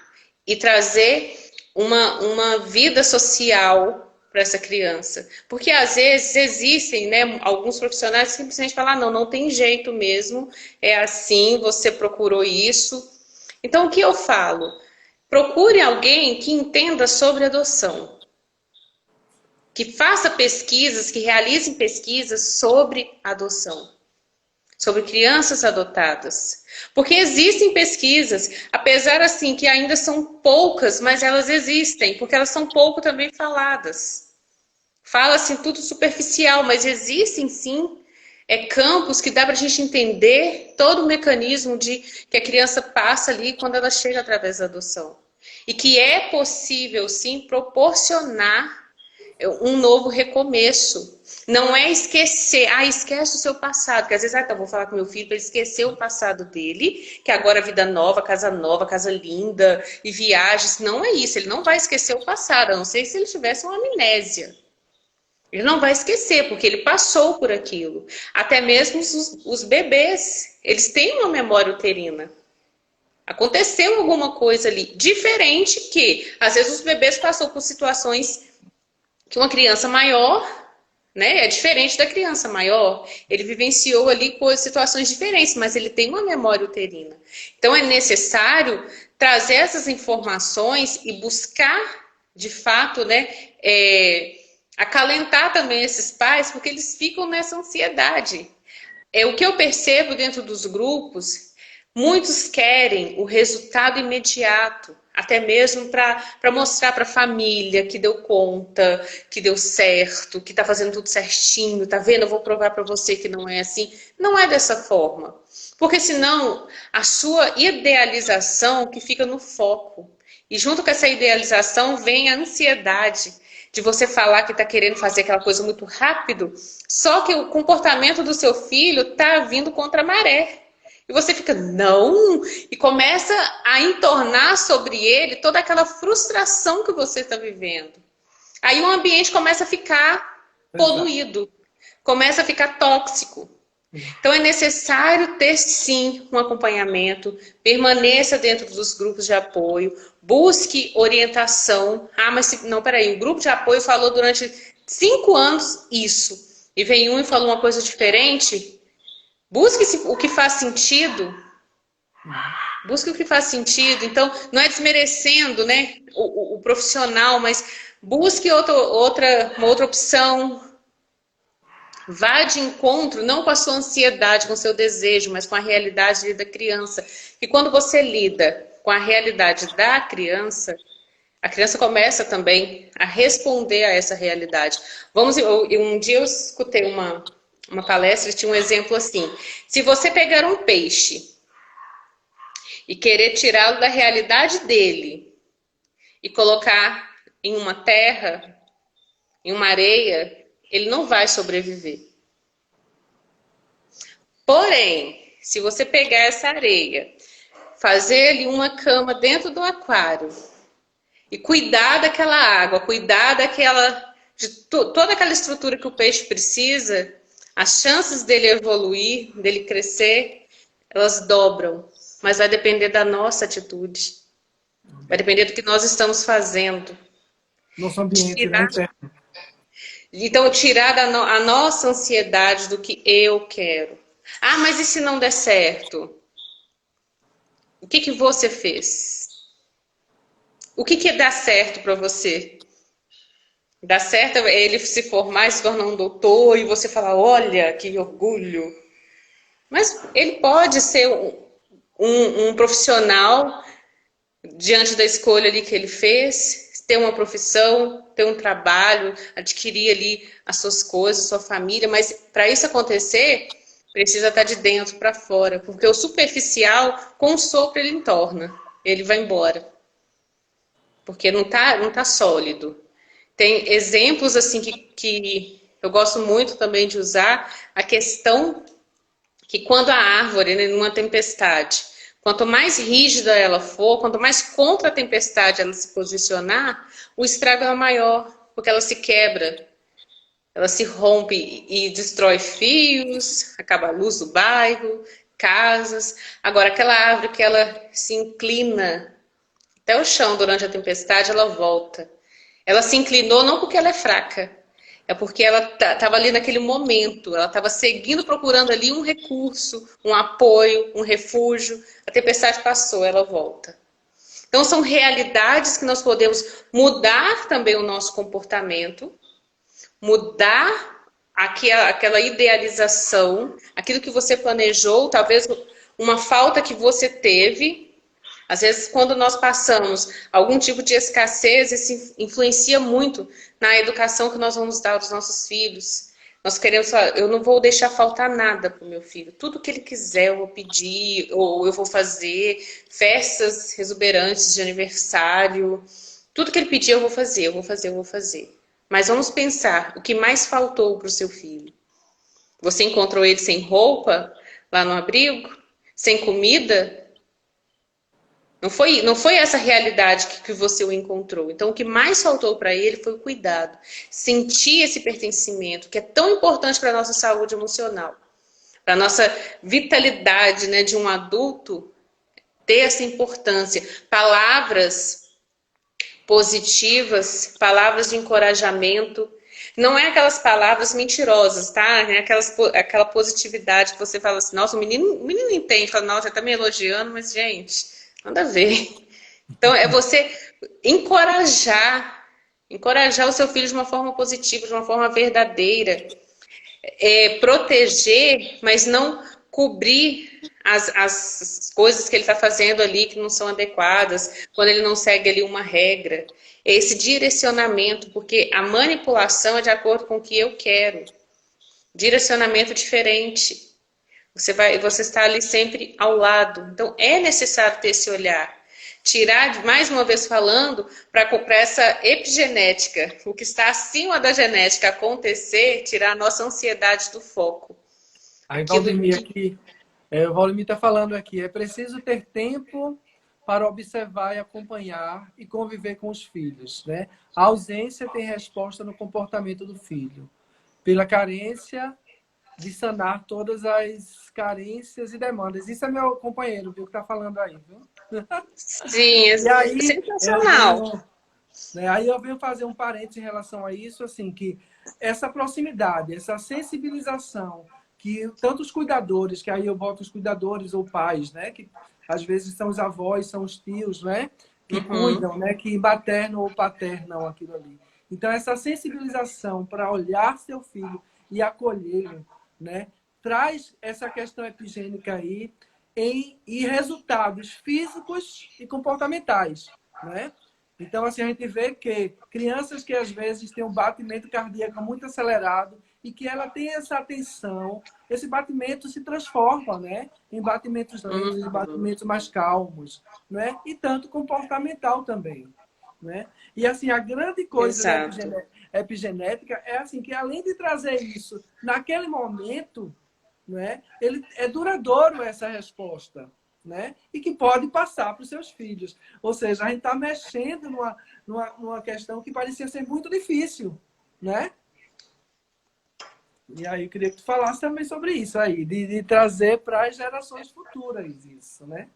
e trazer uma vida social para essa criança. Porque às vezes existem, né, alguns profissionais que simplesmente falam, não tem jeito mesmo, é assim, você procurou isso. Então o que eu falo? Procure alguém que entenda sobre adoção. Que faça pesquisas, que realizem pesquisas sobre adoção, sobre crianças adotadas. Porque existem pesquisas, apesar assim que ainda são poucas, mas elas existem, porque elas são pouco também faladas. Fala-se tudo superficial, mas existem sim campos que dá para a gente entender todo o mecanismo que a criança passa ali quando ela chega através da adoção. E que é possível sim proporcionar um novo recomeço. Não é esquecer, esquece o seu passado, porque às vezes, vou falar com meu filho para ele esquecer o passado dele, que agora vida nova, casa linda e viagens. Não é isso, ele não vai esquecer o passado, a não ser se ele tivesse uma amnésia. Ele não vai esquecer, porque ele passou por aquilo. Até mesmo os bebês, eles têm uma memória uterina. Aconteceu alguma coisa ali, diferente que, às vezes, os bebês passam por situações que uma criança maior, né, é diferente da criança maior. Ele vivenciou ali situações diferentes, mas ele tem uma memória uterina. Então é necessário trazer essas informações e buscar, de fato, né, acalentar também esses pais, porque eles ficam nessa ansiedade. O que eu percebo dentro dos grupos, muitos querem o resultado imediato. Até mesmo para mostrar para a família que deu conta, que deu certo, que está fazendo tudo certinho, tá vendo? Eu vou provar para você que não é assim. Não é dessa forma. Porque senão a sua idealização que fica no foco. E junto com essa idealização vem a ansiedade de você falar que está querendo fazer aquela coisa muito rápido, só que o comportamento do seu filho está vindo contra a maré. E você fica, não, e começa a entornar sobre ele toda aquela frustração que você está vivendo. Aí o ambiente começa a ficar poluído, começa a ficar tóxico. Então é necessário ter sim um acompanhamento, permaneça dentro dos grupos de apoio, busque orientação. Mas não, peraí, o grupo de apoio falou durante 5 anos isso, e vem um e falou uma coisa diferente. Busque o que faz sentido. Busque o que faz sentido. Então, não é desmerecendo, né, o profissional, mas busque uma outra opção. Vá de encontro, não com a sua ansiedade, com o seu desejo, mas com a realidade da criança. E quando você lida com a realidade da criança, a criança começa também a responder a essa realidade. Um dia eu escutei uma palestra, tinha um exemplo assim: se você pegar um peixe e querer tirá-lo da realidade dele e colocar em uma terra, em uma areia, ele não vai sobreviver. Porém, se você pegar essa areia, fazer ali uma cama dentro do aquário e cuidar daquela água, cuidar toda aquela estrutura que o peixe precisa, as chances dele evoluir, dele crescer, elas dobram. Mas vai depender da nossa atitude. Vai depender do que nós estamos fazendo. Nosso ambiente, né, Tirar, interno. então, tirar a nossa ansiedade do que eu quero. Ah, mas e se não der certo? O que você fez? O que dá certo para você? Dá certo ele se formar e se tornar um doutor e você falar, olha, que orgulho. Mas ele pode ser um profissional diante da escolha ali que ele fez, ter uma profissão, ter um trabalho, adquirir ali as suas coisas, sua família, mas para isso acontecer, precisa estar de dentro para fora, porque o superficial, com um sopro, ele entorna, ele vai embora, porque não tá sólido. Tem exemplos assim que eu gosto muito também de usar, a questão que quando a árvore, né, numa tempestade, quanto mais rígida ela for, quanto mais contra a tempestade ela se posicionar, o estrago é maior, porque ela se quebra, ela se rompe e destrói fios, acaba a luz do bairro, casas. Agora, aquela árvore que ela se inclina até o chão durante a tempestade, ela volta. Ela se inclinou não porque ela é fraca, é porque ela estava ali naquele momento, ela estava seguindo, procurando ali um recurso, um apoio, um refúgio. A tempestade passou, ela volta. Então, são realidades que nós podemos mudar também o nosso comportamento, mudar aquela idealização, aquilo que você planejou, talvez uma falta que você teve. Às vezes, quando nós passamos algum tipo de escassez, isso influencia muito na educação que nós vamos dar aos nossos filhos. Nós queremos falar, eu não vou deixar faltar nada para o meu filho. Tudo que ele quiser, eu vou pedir, ou eu vou fazer. Festas exuberantes de aniversário. Tudo que ele pedir, eu vou fazer, eu vou fazer, eu vou fazer. Mas vamos pensar, o que mais faltou para o seu filho? Você encontrou ele sem roupa, lá no abrigo? Sem comida? Não foi essa realidade que você o encontrou. Então, o que mais faltou para ele foi o cuidado. Sentir esse pertencimento, que é tão importante para a nossa saúde emocional. Para a nossa vitalidade, né, de um adulto, ter essa importância. Palavras positivas, palavras de encorajamento. Não é aquelas palavras mentirosas, tá? É aquela positividade que você fala assim, nossa, o menino entende, fala, nossa, você tá me elogiando, mas, gente, nada a ver. Então, é você encorajar o seu filho de uma forma positiva, de uma forma verdadeira. Proteger, mas não cobrir as coisas que ele está fazendo ali que não são adequadas, quando ele não segue ali uma regra. É esse direcionamento, porque a manipulação é de acordo com o que eu quero. Direcionamento diferente. Você está ali sempre ao lado. Então, é necessário ter esse olhar. Tirar, mais uma vez falando, para essa epigenética, o que está acima da genética acontecer, tirar a nossa ansiedade do foco. Aí, Valdemir, aqui, o Valdemir está falando aqui, é preciso ter tempo para observar e acompanhar e conviver com os filhos, né? A ausência tem resposta no comportamento do filho. Pela carência de sanar todas as carências e demandas. Isso é meu companheiro, viu, que está falando aí, viu? Sim, E aí, sensacional. Aí eu venho fazer um parênteses em relação a isso, assim, que essa proximidade, essa sensibilização, que tanto os cuidadores, que aí eu boto os cuidadores ou pais, né, que às vezes são os avós, são os tios, né, que cuidam, né, que maternam ou paternam aquilo ali. Então, essa sensibilização para olhar seu filho e acolhê-lo, né, traz essa questão epigênica aí e resultados físicos e comportamentais, né? Então, assim, a gente vê que crianças que às vezes têm um batimento cardíaco muito acelerado e que ela tem essa atenção, esse batimento se transforma, né? Em batimentos lentos, em batimentos mais calmos, né? E tanto comportamental também, né? E assim, a grande coisa da Exato. epigenética é assim, que além de trazer isso naquele momento, né, ele é duradouro essa resposta, né? E que pode passar para os seus filhos. Ou seja, a gente está mexendo numa questão que parecia ser muito difícil, né? E aí eu queria que tu falasse também sobre isso aí, de trazer para as gerações futuras isso, né?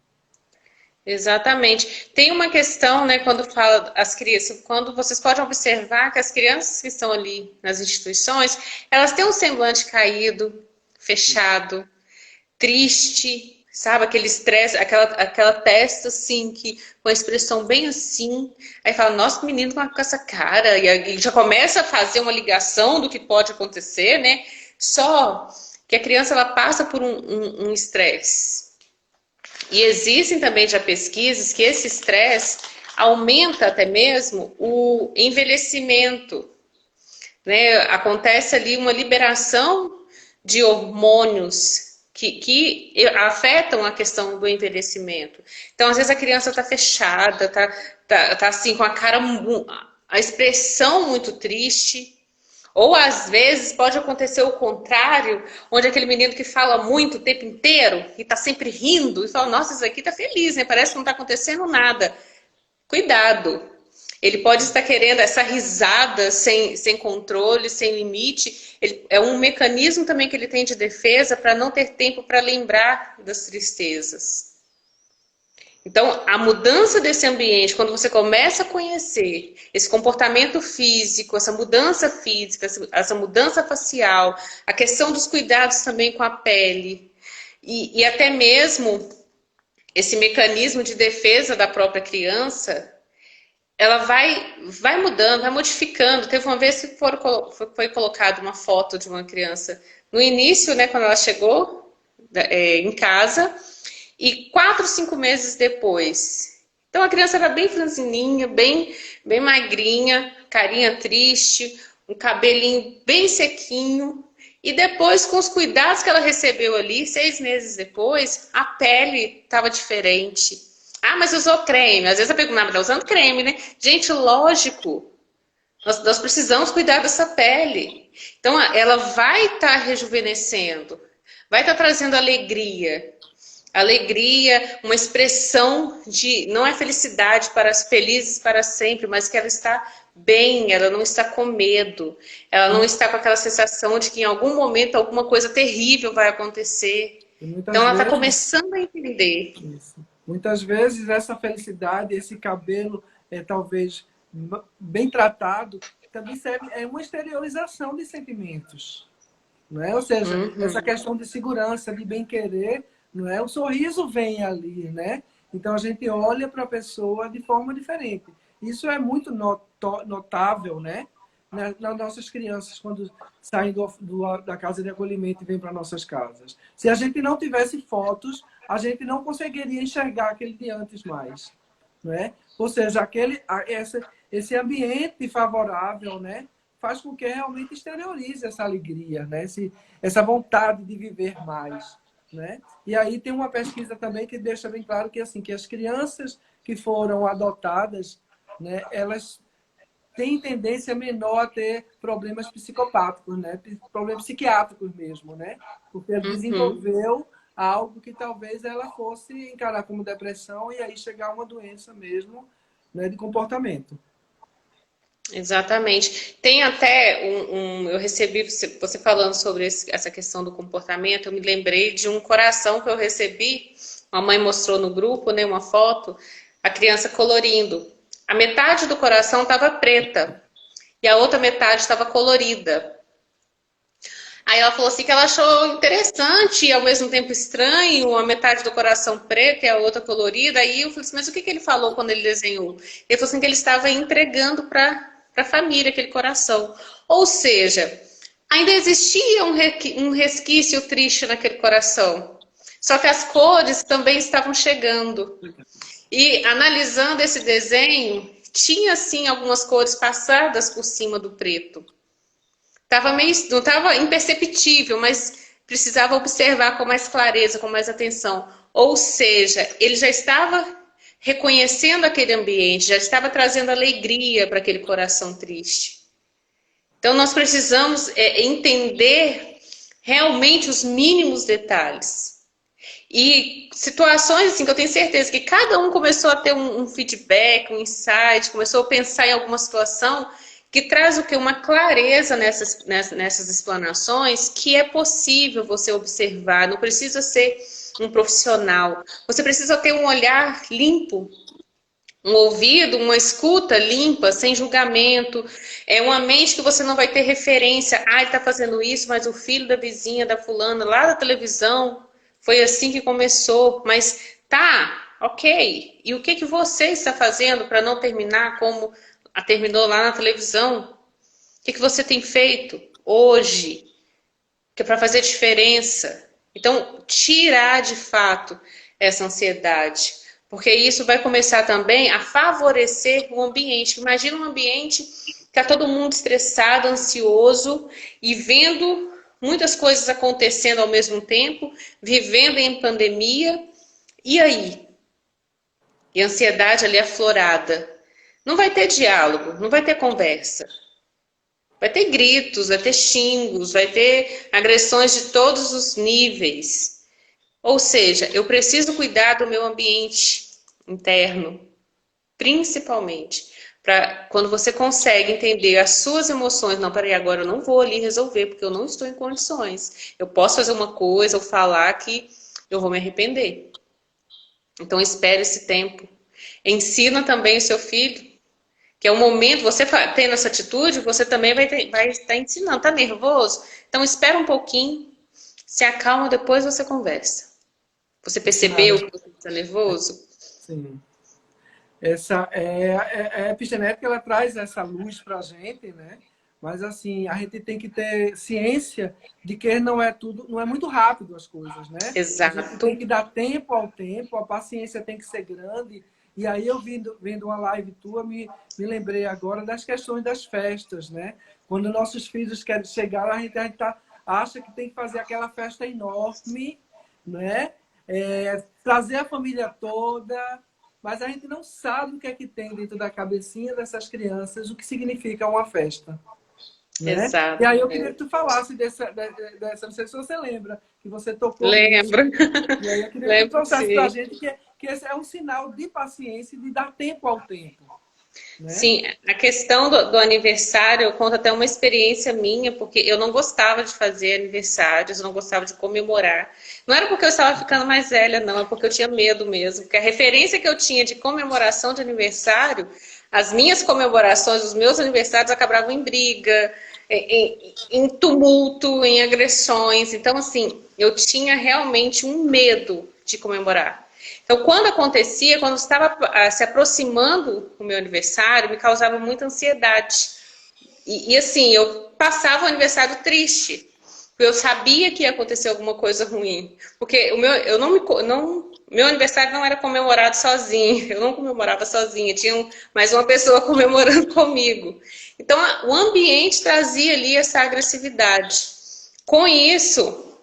Exatamente. Tem uma questão, né, quando fala as crianças, quando vocês podem observar que as crianças que estão ali nas instituições, elas têm um semblante caído, fechado, triste, sabe? Aquele estresse, aquela testa assim, que com a expressão bem assim. Aí fala, nossa, menino com essa cara. E aí já começa a fazer uma ligação do que pode acontecer, né? Só que a criança ela passa por um estresse. E existem também já pesquisas que esse estresse aumenta até mesmo o envelhecimento, né? Acontece ali uma liberação de hormônios que afetam a questão do envelhecimento. Então, às vezes a criança está fechada, tá assim com a cara, a expressão muito triste. Ou às vezes pode acontecer o contrário, onde aquele menino que fala muito o tempo inteiro e está sempre rindo e fala, nossa, isso aqui tá feliz, né? Parece que não está acontecendo nada. Cuidado. Ele pode estar querendo essa risada sem controle, sem limite. É um mecanismo também que ele tem de defesa para não ter tempo para lembrar das tristezas. Então, a mudança desse ambiente, quando você começa a conhecer esse comportamento físico, essa mudança física, essa mudança facial, a questão dos cuidados também com a pele, e até mesmo esse mecanismo de defesa da própria criança, ela vai mudando, vai modificando. Teve uma vez que foi colocada uma foto de uma criança no início, né, quando ela chegou em casa, e 4, 5 meses depois. Então a criança era bem franzininha, bem magrinha, carinha triste, um cabelinho bem sequinho. E depois, com os cuidados que ela recebeu ali, 6 meses depois, a pele estava diferente. Ah, mas usou creme. Às vezes eu pergunto, mas tá usando creme, né? Gente, lógico. Nós precisamos cuidar dessa pele. Então, ela vai estar rejuvenescendo. Vai estar trazendo alegria. Alegria, uma expressão de... Não é felicidade para as felizes para sempre, mas que ela está bem, ela não está com medo. Ela não está com aquela sensação de que em algum momento alguma coisa terrível vai acontecer. E muitas Então, ela está vezes, começando a entender. isso. Muitas vezes essa felicidade, esse cabelo talvez bem tratado, também serve é uma exteriorização de sentimentos, não é? Ou seja, essa questão de segurança, de bem-querer, não é? O sorriso vem ali, né? Então a gente olha para a pessoa de forma diferente. Isso é muito notável, né? Nas nossas crianças, quando saem da casa de acolhimento e vêm para nossas casas. Se a gente não tivesse fotos, a gente não conseguiria enxergar aquele de antes mais, né? Ou seja, esse ambiente favorável, né, faz com que realmente exteriorize essa alegria, né, essa vontade de viver mais, né? E aí tem uma pesquisa também que deixa bem claro que assim, que as crianças que foram adotadas, né, elas têm tendência menor a ter problemas psicopáticos, né, problemas psiquiátricos mesmo, né, porque desenvolveu algo que talvez ela fosse encarar como depressão e aí chegar a uma doença mesmo, né, de comportamento. Exatamente. Tem até eu recebi você falando sobre essa questão do comportamento, eu me lembrei de um coração que eu recebi, uma mãe mostrou no grupo, né, uma foto, a criança colorindo. A metade do coração estava preta e a outra metade estava colorida. Aí ela falou assim que ela achou interessante e ao mesmo tempo estranho, a metade do coração preta e a outra colorida. Aí eu falei assim, mas o que ele falou quando ele desenhou? Ele falou assim que ele estava entregando para a família aquele coração. Ou seja, ainda existia um resquício triste naquele coração. Só que as cores também estavam chegando. E analisando esse desenho, tinha sim algumas cores passadas por cima do preto. Não estava imperceptível, mas precisava observar com mais clareza, com mais atenção. Ou seja, ele já estava reconhecendo aquele ambiente, já estava trazendo alegria para aquele coração triste. Então, nós precisamos entender realmente os mínimos detalhes. E situações assim que eu tenho certeza que cada um começou a ter um feedback, um insight, começou a pensar em alguma situação que traz o que? Uma clareza nessas explanações que é possível você observar, não precisa ser um profissional. Você precisa ter um olhar limpo, um ouvido, uma escuta limpa, sem julgamento, uma mente que você não vai ter referência. Ah, ele está fazendo isso, mas o filho da vizinha, da fulana, lá da televisão, foi assim que começou. Mas tá, ok. E o que você está fazendo para não terminar como terminou lá na televisão? O que você tem feito hoje que é para fazer diferença? Então, tirar de fato essa ansiedade. Porque isso vai começar também a favorecer o ambiente. Imagina um ambiente que está todo mundo estressado, ansioso e vendo muitas coisas acontecendo ao mesmo tempo, vivendo em pandemia. E aí? E a ansiedade ali aflorada. Não vai ter diálogo, não vai ter conversa. Vai ter gritos, vai ter xingos, vai ter agressões de todos os níveis. Ou seja, eu preciso cuidar do meu ambiente interno, principalmente. Para quando você consegue entender as suas emoções, não, peraí, agora eu não vou ali resolver, porque eu não estou em condições. Eu posso fazer uma coisa ou falar que eu vou me arrepender. Então espere esse tempo. Ensina também o seu filho, que é um momento, você tendo essa atitude, você também vai estar ensinando, tá nervoso? Então espera um pouquinho, se acalma, depois você conversa. Você percebeu que você está nervoso? Sim. A epigenética, ela traz essa luz para a gente, né? Mas assim, a gente tem que ter ciência de que não é tudo, não é muito rápido as coisas, né? A gente Exato. tem que dar tempo ao tempo, a paciência tem que ser grande. E aí eu vendo uma live tua, me lembrei agora das questões das festas, né? Quando nossos filhos querem chegar, a gente acha que tem que fazer aquela festa enorme, né? Trazer a família toda, mas a gente não sabe o que é que tem dentro da cabecinha dessas crianças, o que significa uma festa. Né? Exato. E aí eu queria que tu falasse dessa, não sei se você lembra, que você tocou nisso. Lembro. E aí eu queria que tu Lembro trouxesse para a sim. gente que esse é um sinal de paciência e de dar tempo ao tempo. Né? Sim, a questão do aniversário, eu conto até uma experiência minha, porque eu não gostava de fazer aniversários, eu não gostava de comemorar. Não era porque eu estava ficando mais velha, não, é porque eu tinha medo mesmo. Porque a referência que eu tinha de comemoração de aniversário, as minhas comemorações, os meus aniversários acabavam em briga, em tumulto, em agressões. Então, assim, eu tinha realmente um medo de comemorar. Então, quando acontecia, quando estava se aproximando o meu aniversário, me causava muita ansiedade. E assim, eu passava o aniversário triste, porque eu sabia que ia acontecer alguma coisa ruim. Porque meu aniversário não era comemorado sozinho, eu não comemorava sozinha, tinha mais uma pessoa comemorando comigo. Então, o ambiente trazia ali essa agressividade. Com isso,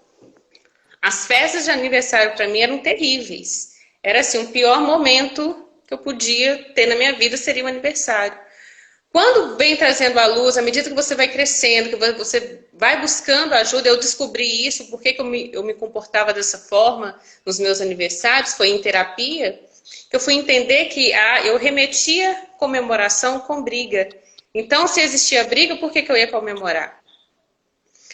as festas de aniversário para mim eram terríveis. Era assim, o pior momento que eu podia ter na minha vida seria o aniversário. Quando vem trazendo à luz, à medida que você vai crescendo, que você vai buscando ajuda, eu descobri isso, por que eu me comportava dessa forma nos meus aniversários, foi em terapia, que eu fui entender que eu remetia comemoração com briga. Então, se existia briga, por que eu ia comemorar?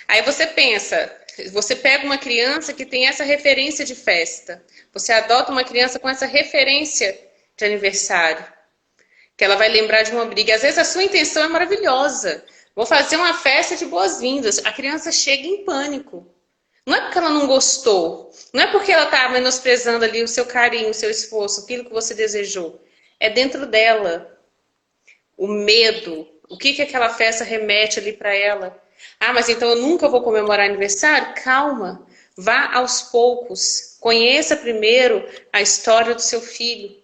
Aí você pensa, você pega uma criança que tem essa referência de festa, você adota uma criança com essa referência de aniversário, que ela vai lembrar de uma briga. Às vezes a sua intenção é maravilhosa. Vou fazer uma festa de boas-vindas. A criança chega em pânico. Não é porque ela não gostou, não é porque ela está menosprezando ali o seu carinho, o seu esforço, aquilo que você desejou. É dentro dela. O medo, o que aquela festa remete ali para ela. Ah, mas então eu nunca vou comemorar aniversário? Calma, vá aos poucos. Conheça primeiro a história do seu filho.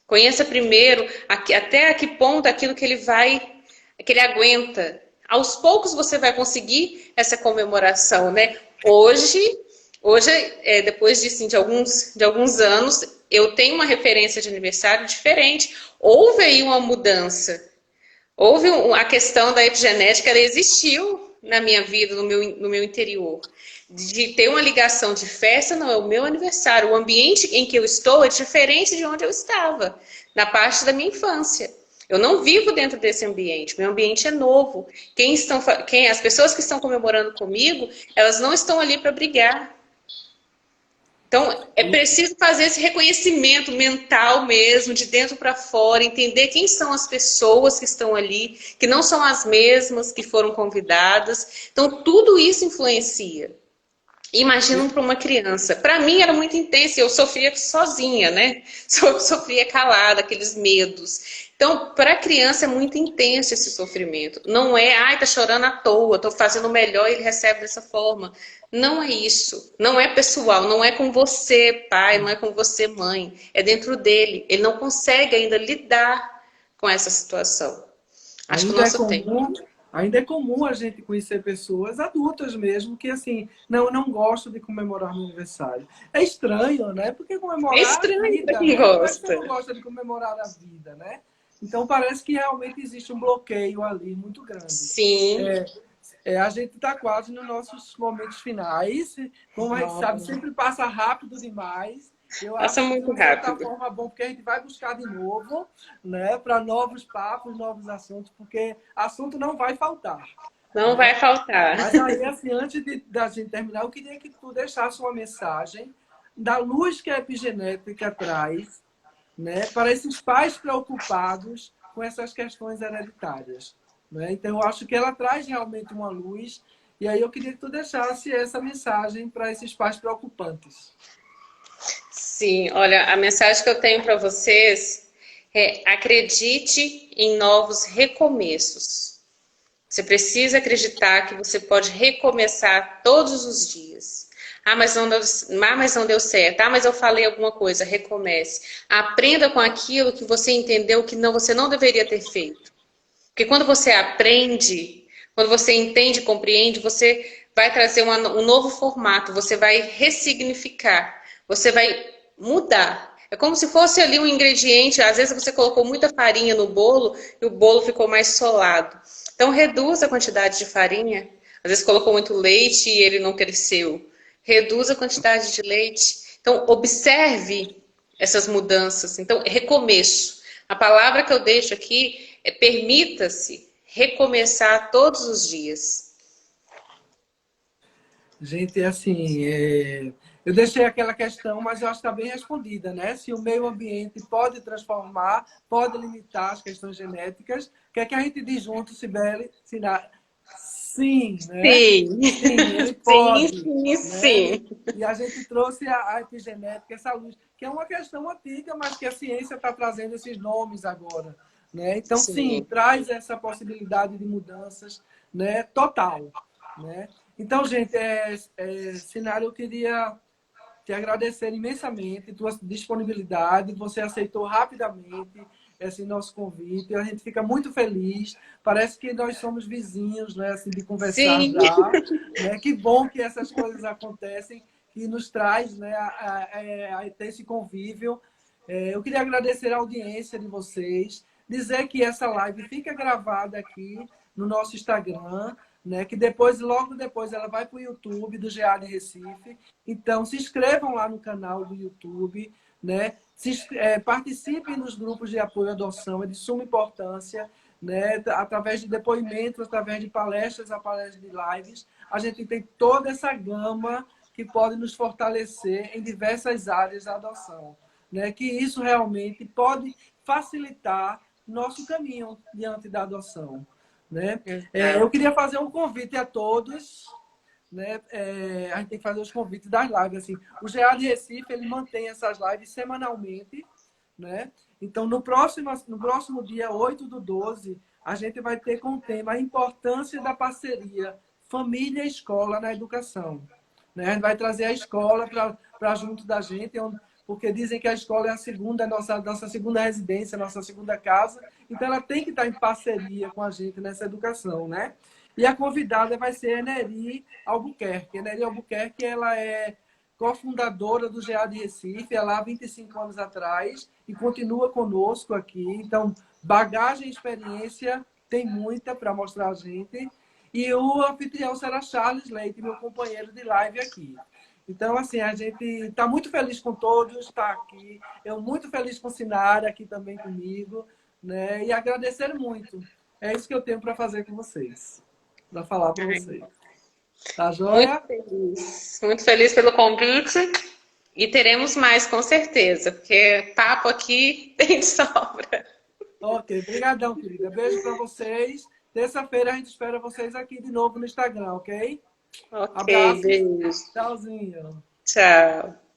Conheça primeiro até a que ponto aquilo que ele aguenta. Aos poucos você vai conseguir essa comemoração, né? Hoje depois de alguns anos, eu tenho uma referência de aniversário diferente. Houve aí uma mudança. Houve a questão da epigenética, ela existiu na minha vida, no meu interior. De ter uma ligação de festa, não é o meu aniversário. O ambiente em que eu estou é diferente de onde eu estava, na parte da minha infância. Eu não vivo dentro desse ambiente, meu ambiente é novo. As pessoas que estão comemorando comigo, elas não estão ali para brigar. Então, é preciso fazer esse reconhecimento mental mesmo, de dentro para fora, entender quem são as pessoas que estão ali, que não são as mesmas que foram convidadas. Então, tudo isso influencia. Imagina para uma criança. Para mim era muito intenso, eu sofria sozinha, né? Sofria calada, aqueles medos. Então, para a criança é muito intenso esse sofrimento. Não é, ai, tá chorando à toa, tô fazendo o melhor e ele recebe dessa forma. Não é isso. Não é pessoal, não é com você, pai, não é com você, mãe. É dentro dele. Ele não consegue ainda lidar com essa situação. Acho que o Ainda é nosso tempo. comum, ainda é comum a gente conhecer pessoas adultas mesmo que assim, não, eu não gosto de comemorar meu aniversário. É estranho, né? Porque É comemorar a estranho para vida, quem né? Como é que você gosta. não gosta de comemorar a vida, né? Então parece que realmente existe um bloqueio ali muito grande. Sim. É, a gente está quase nos nossos momentos finais. Como a gente sabe, sempre passa rápido demais. Eu Passa acho que, de muito uma certa rápido. forma, é bom, porque a gente vai buscar de novo, né, para novos papos, novos assuntos, porque assunto não vai faltar. Não Né? vai faltar. Mas aí, assim, antes da gente terminar, eu queria que tu deixasse uma mensagem da luz que a epigenética traz, né, para esses pais preocupados com essas questões hereditárias. Né? Então, eu acho que ela traz realmente uma luz, e aí eu queria que tu deixasse essa mensagem para esses pais preocupantes. Sim, olha, a mensagem que eu tenho para vocês é: acredite em novos recomeços. Você precisa acreditar que você pode recomeçar todos os dias. Mas não deu certo. Ah, mas eu falei alguma coisa. Recomece. Aprenda com aquilo que você entendeu que você não deveria ter feito. Porque quando você aprende, quando você entende e compreende, você vai trazer um novo formato, você vai ressignificar, você vai mudar. É como se fosse ali um ingrediente, às vezes você colocou muita farinha no bolo e o bolo ficou mais solado. Então reduz a quantidade de farinha. Às vezes colocou muito leite e ele não cresceu. Reduz a quantidade de leite. Então observe essas mudanças. Então recomeço. A palavra que eu deixo aqui é: permita-se recomeçar todos os dias. Gente, assim, eu deixei aquela questão, mas eu acho que está bem respondida, né? Se o meio ambiente pode transformar, pode limitar as questões genéticas, o que é que a gente diz junto, Sibeli? Sim, né? Sim, Sim, ele sim, pode, sim, né? sim. E a gente trouxe a epigenética, essa luz, que é uma questão antiga, mas que a ciência está trazendo esses nomes agora, né? Então, sim, Sim. traz essa possibilidade de mudanças, né? Total, né? Então, gente, Sinara, eu queria te agradecer imensamente tua disponibilidade. Você aceitou rapidamente esse nosso convite. A gente fica muito feliz. Parece que nós somos vizinhos, né? Assim, de conversar Sim. já. Né? Que bom que essas coisas acontecem, que nos traz, né, a ter esse convívio. Eu queria agradecer a audiência de vocês, dizer que essa live fica gravada aqui no nosso Instagram, né? Que depois, logo depois, ela vai para o YouTube do GA de Recife. Então, se inscrevam lá no canal do YouTube, né? Participem nos grupos de apoio à adoção, é de suma importância, né? Através de depoimentos, através de palestras, através de lives, a gente tem toda essa gama que pode nos fortalecer em diversas áreas da adoção, né? Que isso realmente pode facilitar nosso caminho diante da adoção, né? Eu Exato. queria fazer um convite a todos, né? A gente tem que fazer os convites das lives. Assim. O GA de Recife ele mantém essas lives semanalmente. Né? Então, no próximo dia 8/12, a gente vai ter como tema a importância da parceria família e escola na educação. Né? A gente vai trazer a escola para junto da gente, porque dizem que a escola é a segunda, nossa segunda residência, nossa segunda casa. Então, ela tem que estar em parceria com a gente nessa educação, né? E a convidada vai ser Eneri Albuquerque. Eneri Albuquerque, ela é cofundadora do GA de Recife, é lá há 25 anos atrás, e continua conosco aqui. Então, bagagem e experiência tem muita para mostrar a gente. E o anfitrião será Charles Leite, meu companheiro de live aqui. Então, assim, a gente está muito feliz com todos, está aqui. Eu muito feliz com a Sinara aqui também comigo, né? E agradecer muito. É isso que eu tenho para fazer com vocês, para falar para vocês. Tá joia? Muito feliz pelo convite. E teremos mais, com certeza, porque papo aqui tem de sobra. Ok, brigadão, querida. Beijo para vocês. Terça-feira a gente espera vocês aqui de novo no Instagram, ok? Ok, Abraço. beijo. Tchauzinho. Tchau.